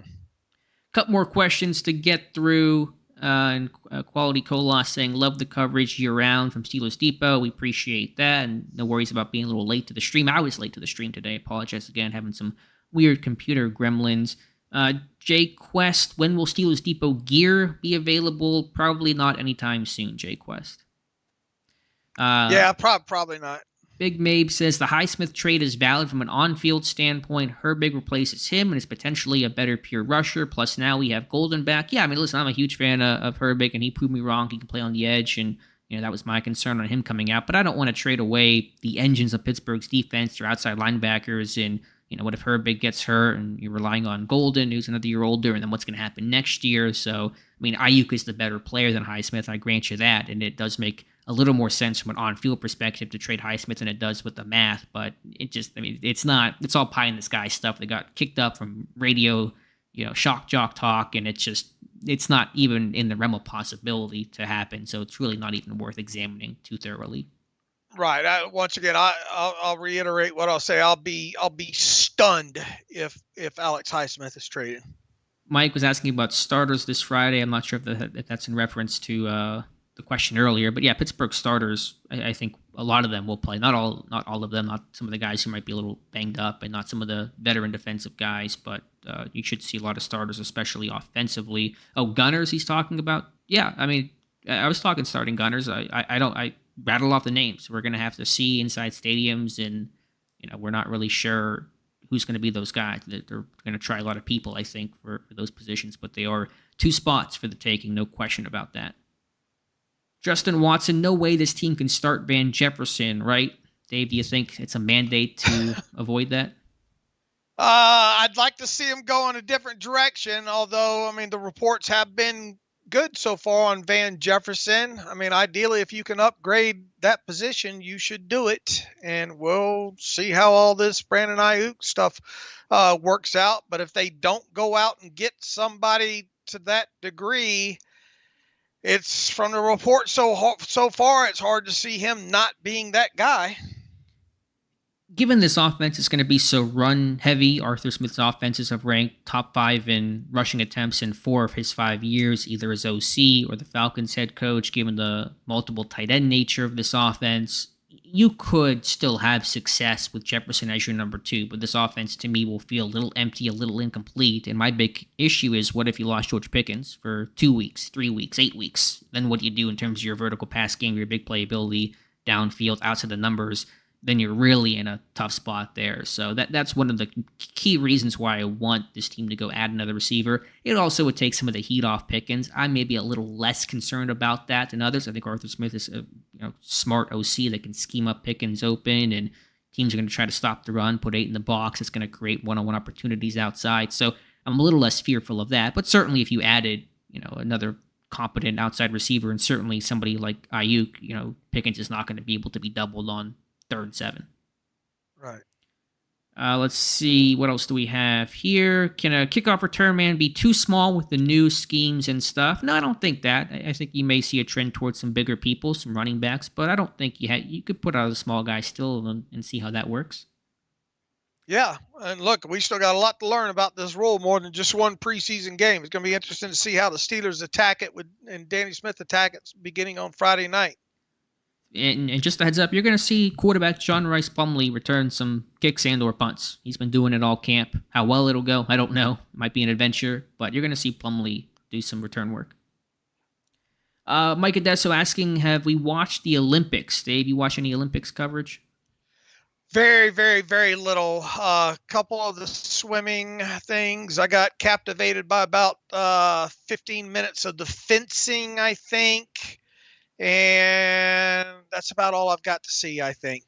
Couple more questions to get through. And Quality Cola saying, love the coverage year-round from Steelers Depot. We appreciate that, and no worries about being a little late to the stream. I was late to the stream today. Apologize again, having some weird computer gremlins. Jay Quest, when will Steelers Depot gear be available? Probably not anytime soon, Jay Quest. Probably not. Big Mabe says the Highsmith trade is valid from an on-field standpoint. Herbig replaces him and is potentially a better pure rusher. Plus now we have Golden back. Yeah, I mean, listen, I'm a huge fan of Herbig, and he proved me wrong. He can play on the edge, and that was my concern on him coming out. But I don't want to trade away the engines of Pittsburgh's defense, their outside linebackers, and what if Herbig gets hurt and you're relying on Golden, who's another year older, and then what's going to happen next year? So, I mean, Aiyuk is the better player than Highsmith. I grant you that, and it does make a little more sense from an on-field perspective to trade Highsmith than it does with the math. But it's not. It's all pie in the sky stuff. They got kicked up from radio, shock jock talk, and it's not even in the realm of possibility to happen. So it's really not even worth examining too thoroughly. Right. Once again, I'll reiterate what I'll say. I'll be stunned if Alex Highsmith is traded. Mike was asking about starters this Friday. I'm not sure if that's in reference to the question earlier, but yeah, Pittsburgh starters. I think a lot of them will play. Not all of them. Not some of the guys who might be a little banged up, and not some of the veteran defensive guys. But you should see a lot of starters, especially offensively. Oh, gunners. He's talking about. Yeah, I mean, I was talking starting gunners. I rattle off the names. We're going to have to see inside stadiums, and we're not really sure who's going to be those guys. They're going to try a lot of people, I think, for those positions, but they are 2 spots for the taking, no question about that. Justin Watson, no way this team can start Van Jefferson, right? Dave, do you think it's a mandate to avoid that? I'd like to see him go in a different direction, although, I mean, the reports have been good so far on Van Jefferson. I mean, ideally, if you can upgrade that position, you should do it. And we'll see how all this Brandon Aiyuk stuff works out. But if they don't go out and get somebody to that degree, it's from the report so far, it's hard to see him not being that guy. Given this offense is going to be so run heavy, Arthur Smith's offenses have ranked top 5 in rushing attempts in 4 of his 5 years, either as OC or the Falcons head coach. Given the multiple tight end nature of this offense, you could still have success with Jefferson as your number 2, but this offense to me will feel a little empty, a little incomplete. And my big issue is, what if you lost George Pickens for 2 weeks, 3 weeks, 8 weeks? Then what do you do in terms of your vertical pass game, your big playability downfield, outside the numbers? Then you're really in a tough spot there. So that's one of the key reasons why I want this team to go add another receiver. It also would take some of the heat off Pickens. I may be a little less concerned about that than others. I think Arthur Smith is a smart OC that can scheme up Pickens open, and teams are going to try to stop the run, put 8 in the box. It's going to create one-on-one opportunities outside. So I'm a little less fearful of that. But certainly if you added another competent outside receiver, and certainly somebody like Aiyuk, Pickens is not going to be able to be doubled on 3rd and 7. Right. Let's see. What else do we have here? Can a kickoff return man be too small with the new schemes and stuff? No, I don't think that. I think you may see a trend towards some bigger people, some running backs, but I don't think you could put out a small guy still and see how that works. Yeah, and look, we still got a lot to learn about this role, more than just one preseason game. It's going to be interesting to see how the Steelers attack it and Danny Smith attack it beginning on Friday night. And just a heads up, you're going to see quarterback John Rice Plumlee return some kicks and or punts. He's been doing it all camp. How well it'll go, I don't know. It might be an adventure, but you're going to see Plumlee do some return work. Mike Adesso asking, have we watched the Olympics? Dave, you watch any Olympics coverage? Very, very, very little. Couple of the swimming things. I got captivated by about 15 minutes of the fencing, I think. And that's about all I've got to see, I think.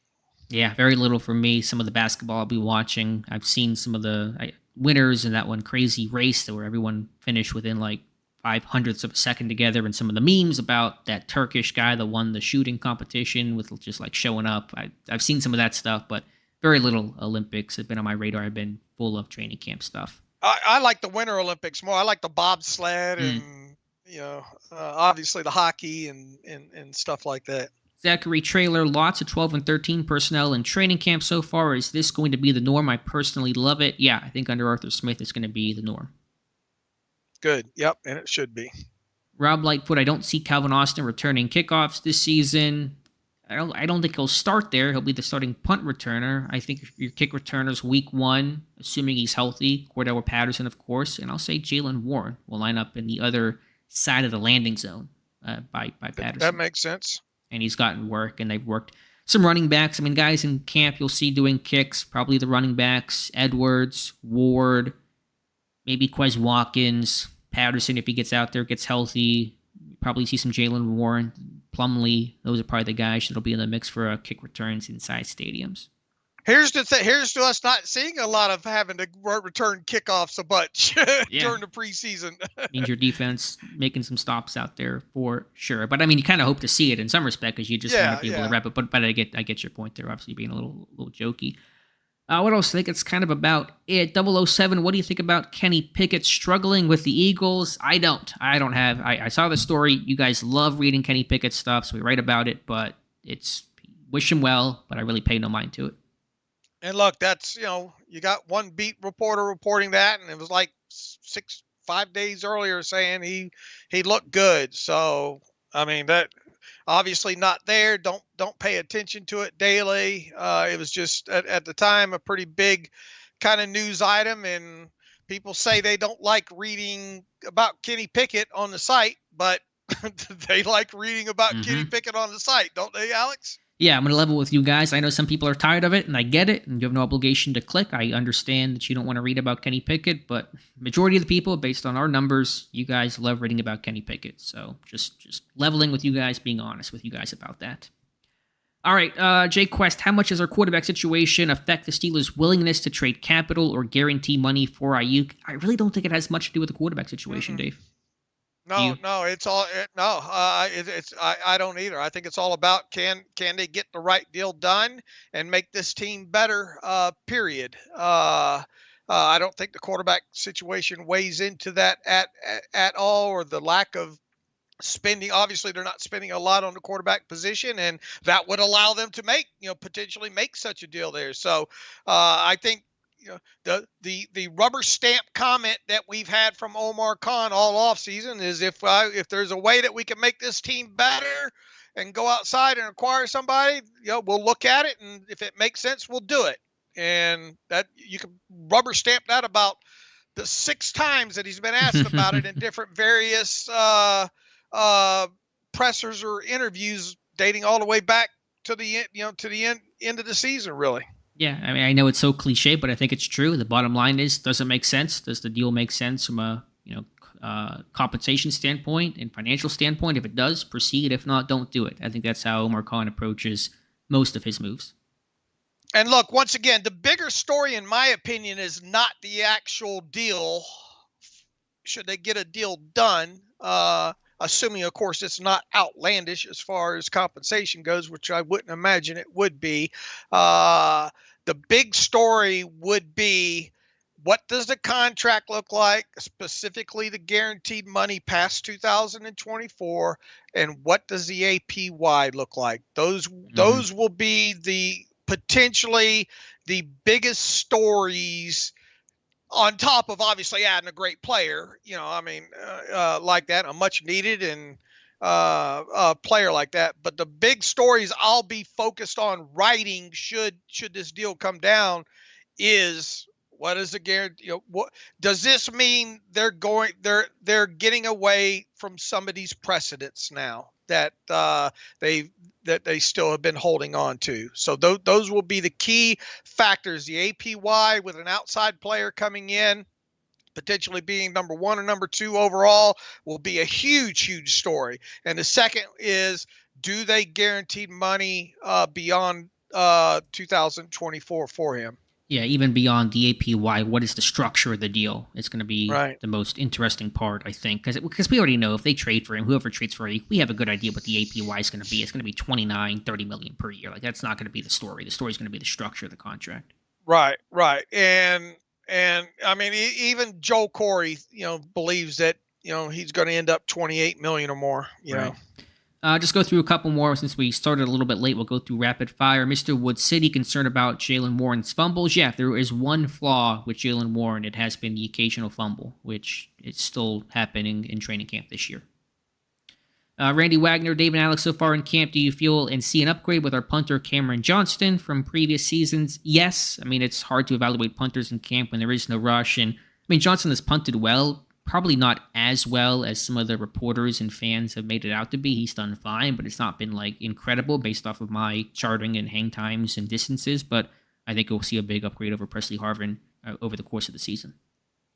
Yeah, very little for me. Some of the basketball I'll be watching. I've seen some of the winners in that one crazy race where everyone finished within like 0.05 of a second together, and some of the memes about that Turkish guy that won the shooting competition with just like showing up. I've seen some of that stuff, but very little Olympics have been on my radar. I've been full of training camp stuff. I like the Winter Olympics more. I like the bobsled and obviously the hockey and stuff like that. Zachary Trailer, lots of 12 and 13 personnel in training camp so far. Is this going to be the norm? I personally love it. Yeah, I think under Arthur Smith, it's going to be the norm. Good. Yep, and it should be. Rob Lightfoot, I don't see Calvin Austin returning kickoffs this season. I don't think he'll start there. He'll be the starting punt returner. I think your kick returner's week 1, assuming he's healthy. Cordell Patterson, of course. And I'll say Jalen Warren will line up in the other side of the landing zone by Patterson. That makes sense. And he's gotten work, and they've worked some running backs. I mean, guys in camp you'll see doing kicks, probably the running backs, Edwards, Ward, maybe Quez Watkins, Patterson if he gets out there, gets healthy. Probably see some Jalen Warren, Plumlee. Those are probably the guys that'll be in the mix for kick returns inside stadiums. Here's to us not seeing a lot of having to return kickoffs a bunch during the preseason. Means your defense making some stops out there for sure. But I mean, you kind of hope to see it in some respect because you just want to be able to wrap it. But I get your point there. Obviously, being a little jokey. What else? I think it's kind of about it. 007. What do you think about Kenny Pickett struggling with the Eagles? I don't have. I saw the story. You guys love reading Kenny Pickett stuff, so we write about it. But it's wish him well. But I really pay no mind to it. And look, that's, you got one beat reporter reporting that, and it was like 5 days earlier saying he looked good. So, I mean, that obviously not there. Don't pay attention to it daily. It was just at the time a pretty big kind of news item, and people say they don't like reading about Kenny Pickett on the site, but they like reading about Kenny Pickett on the site, don't they, Alex? Yeah, I'm going to level with you guys. I know some people are tired of it, and I get it, and you have no obligation to click. I understand that you don't want to read about Kenny Pickett, but majority of the people, based on our numbers, you guys love reading about Kenny Pickett. So just leveling with you guys, being honest with you guys about that. All right, Jay Quest, how much does our quarterback situation affect the Steelers' willingness to trade capital or guarantee money for Aiyuk? I really don't think it has much to do with the quarterback situation, Dave. No, it's all I don't either. I think it's all about can they get the right deal done and make this team better. Period. I don't think the quarterback situation weighs into that at all, or the lack of spending. Obviously, they're not spending a lot on the quarterback position, and that would allow them to potentially make such a deal there. So I think. The rubber stamp comment that we've had from Omar Khan all offseason is if there's a way that we can make this team better and go outside and acquire somebody, we'll look at it, and if it makes sense, we'll do it. And that you can rubber stamp that about the 6 times that he's been asked about it in different various pressers or interviews dating all the way back to the end of the season, really. Yeah, I mean, I know it's so cliche, but I think it's true. The bottom line is, does it make sense? Does the deal make sense from a compensation standpoint and financial standpoint? If it does, proceed. If not, don't do it. I think that's how Omar Khan approaches most of his moves. And look, once again, the bigger story, in my opinion, is not the actual deal. Should they get a deal done? Assuming, of course, it's not outlandish as far as compensation goes, which I wouldn't imagine it would be. The big story would be, what does the contract look like, specifically the guaranteed money past 2024, and what does the APY look like? Those will be potentially the biggest stories, on top of obviously adding a great player, like that, a much needed and player like that. But the big stories I'll be focused on writing should this deal come down is, what is the guarantee? What does this mean? They're getting away from some of these precedents now that they still have been holding on to. So those will be the key factors. The APY with an outside player coming in, potentially being number 1 or number 2 overall, will be a huge story. And the second is, do they guarantee money beyond 2024 for him? Yeah, even beyond the APY, what is the structure of the deal? It's going to be the most interesting part, I think, because we already know if they trade for him, whoever trades for him, we have a good idea what the APY is going to be. It's going to be 29, 30 million per year. Like, that's not going to be the story. The story is going to be the structure of the contract. Right. And I mean, even Joe Corey, believes that he's going to end up 28 million or more. You know. Just go through a couple more since we started a little bit late. We'll go through rapid fire. Mr. Wood City, concerned about Jaylen Warren's fumbles. Yeah, there is one flaw with Jaylen Warren. It has been the occasional fumble, which is still happening in training camp this year. Randy Wagner, Dave and Alex, so far in camp, do you feel and see an upgrade with our punter Cameron Johnston from previous seasons? Yes. I mean, it's hard to evaluate punters in camp when there is no rush. And I mean, Johnson has punted well. Probably not as well as some of the reporters and fans have made it out to be. He's done fine, but it's not been like incredible based off of my charting and hang times and distances. But I think we'll see a big upgrade over Presley Harvin over the course of the season.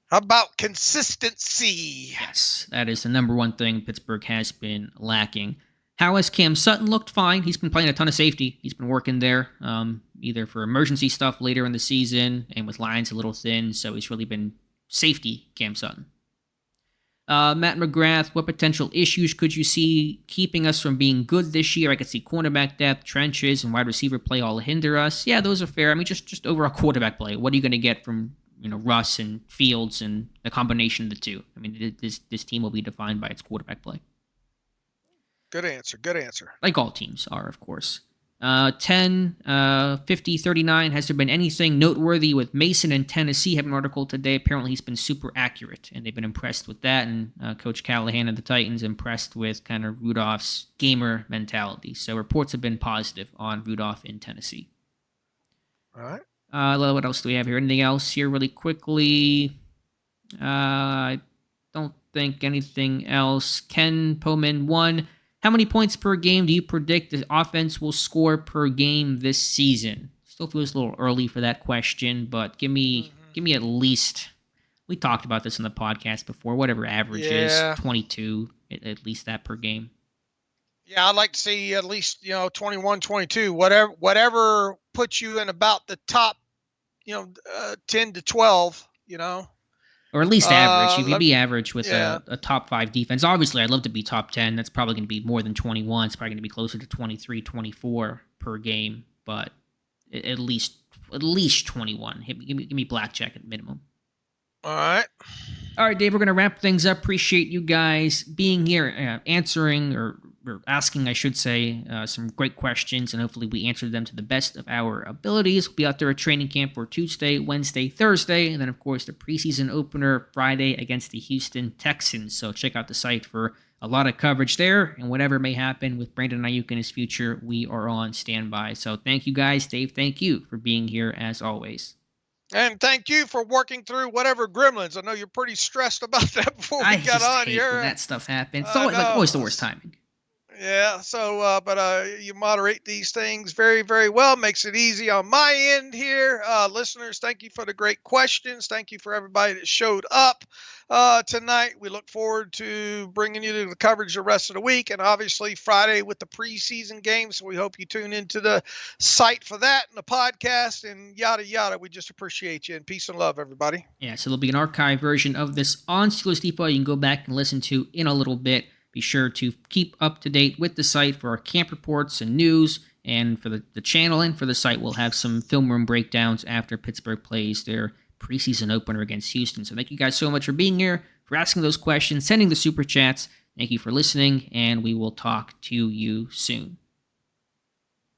How about consistency? Yes, that is the number one thing Pittsburgh has been lacking. How has Cam Sutton looked? Fine. He's been playing a ton of safety. He's been working there, either for emergency stuff later in the season, and with lines a little thin, so he's really been safety Cam Sutton. Matt McGrath, what potential issues could you see keeping us from being good this year? I could see cornerback depth, trenches, and wide receiver play all hinder us. Yeah, those are fair. I mean, just overall quarterback play. What are you going to get from Russ and Fields and the combination of the two? I mean, this team will be defined by its quarterback play. Good answer. Good answer. Like all teams are, of course. 10, 50, 39. Has there been anything noteworthy with Mason in Tennessee? I have an article today. Apparently he's been super accurate, and they've been impressed with that. And Coach Callahan of the Titans impressed with kind of Rudolph's gamer mentality. So reports have been positive on Rudolph in Tennessee. All right. What else do we have here? Anything else here really quickly? I don't think anything else. Ken Poman 1. How many points per game do you predict the offense will score per game this season? Still feels a little early for that question, but give me at least, we talked about this in the podcast before, whatever average is, 22, at least that per game. Yeah, I'd like to see at least, 21, 22, whatever puts you in about the top, 10 to 12, Or at least average. You could be average with a top 5 defense. Obviously, I'd love to be top 10. That's probably going to be more than 21. It's probably going to be closer to 23, 24 per game. But at least 21. Give me blackjack at minimum. All right. All right, Dave, we're going to wrap things up. Appreciate you guys being here, answering or asking, I should say, some great questions, and hopefully we answered them to the best of our abilities. We'll be out there at training camp for Tuesday, Wednesday, Thursday, and then, of course, the preseason opener Friday against the Houston Texans. So check out the site for a lot of coverage there, and whatever may happen with Brandon Aiyuk in his future, we are on standby. So thank you guys. Dave, thank you for being here as always. And thank you for working through whatever gremlins. I know you're pretty stressed about that before we got on here. When that stuff happens. It's always the worst timing. Yeah, so, but you moderate these things very, very well. Makes it easy on my end here. Listeners, thank you for the great questions. Thank you for everybody that showed up tonight. We look forward to bringing you to the coverage the rest of the week, and obviously Friday with the preseason game. So we hope you tune into the site for that and the podcast and yada, yada. We just appreciate you, and peace and love, everybody. Yeah, so there'll be an archive version of this on Steelers Depot you can go back and listen to in a little bit. Be sure to keep up to date with the site for our camp reports and news, and for the channel and for the site, we'll have some film room breakdowns after Pittsburgh plays their preseason opener against Houston. So thank you guys so much for being here, for asking those questions, sending the super chats. Thank you for listening, and we will talk to you soon.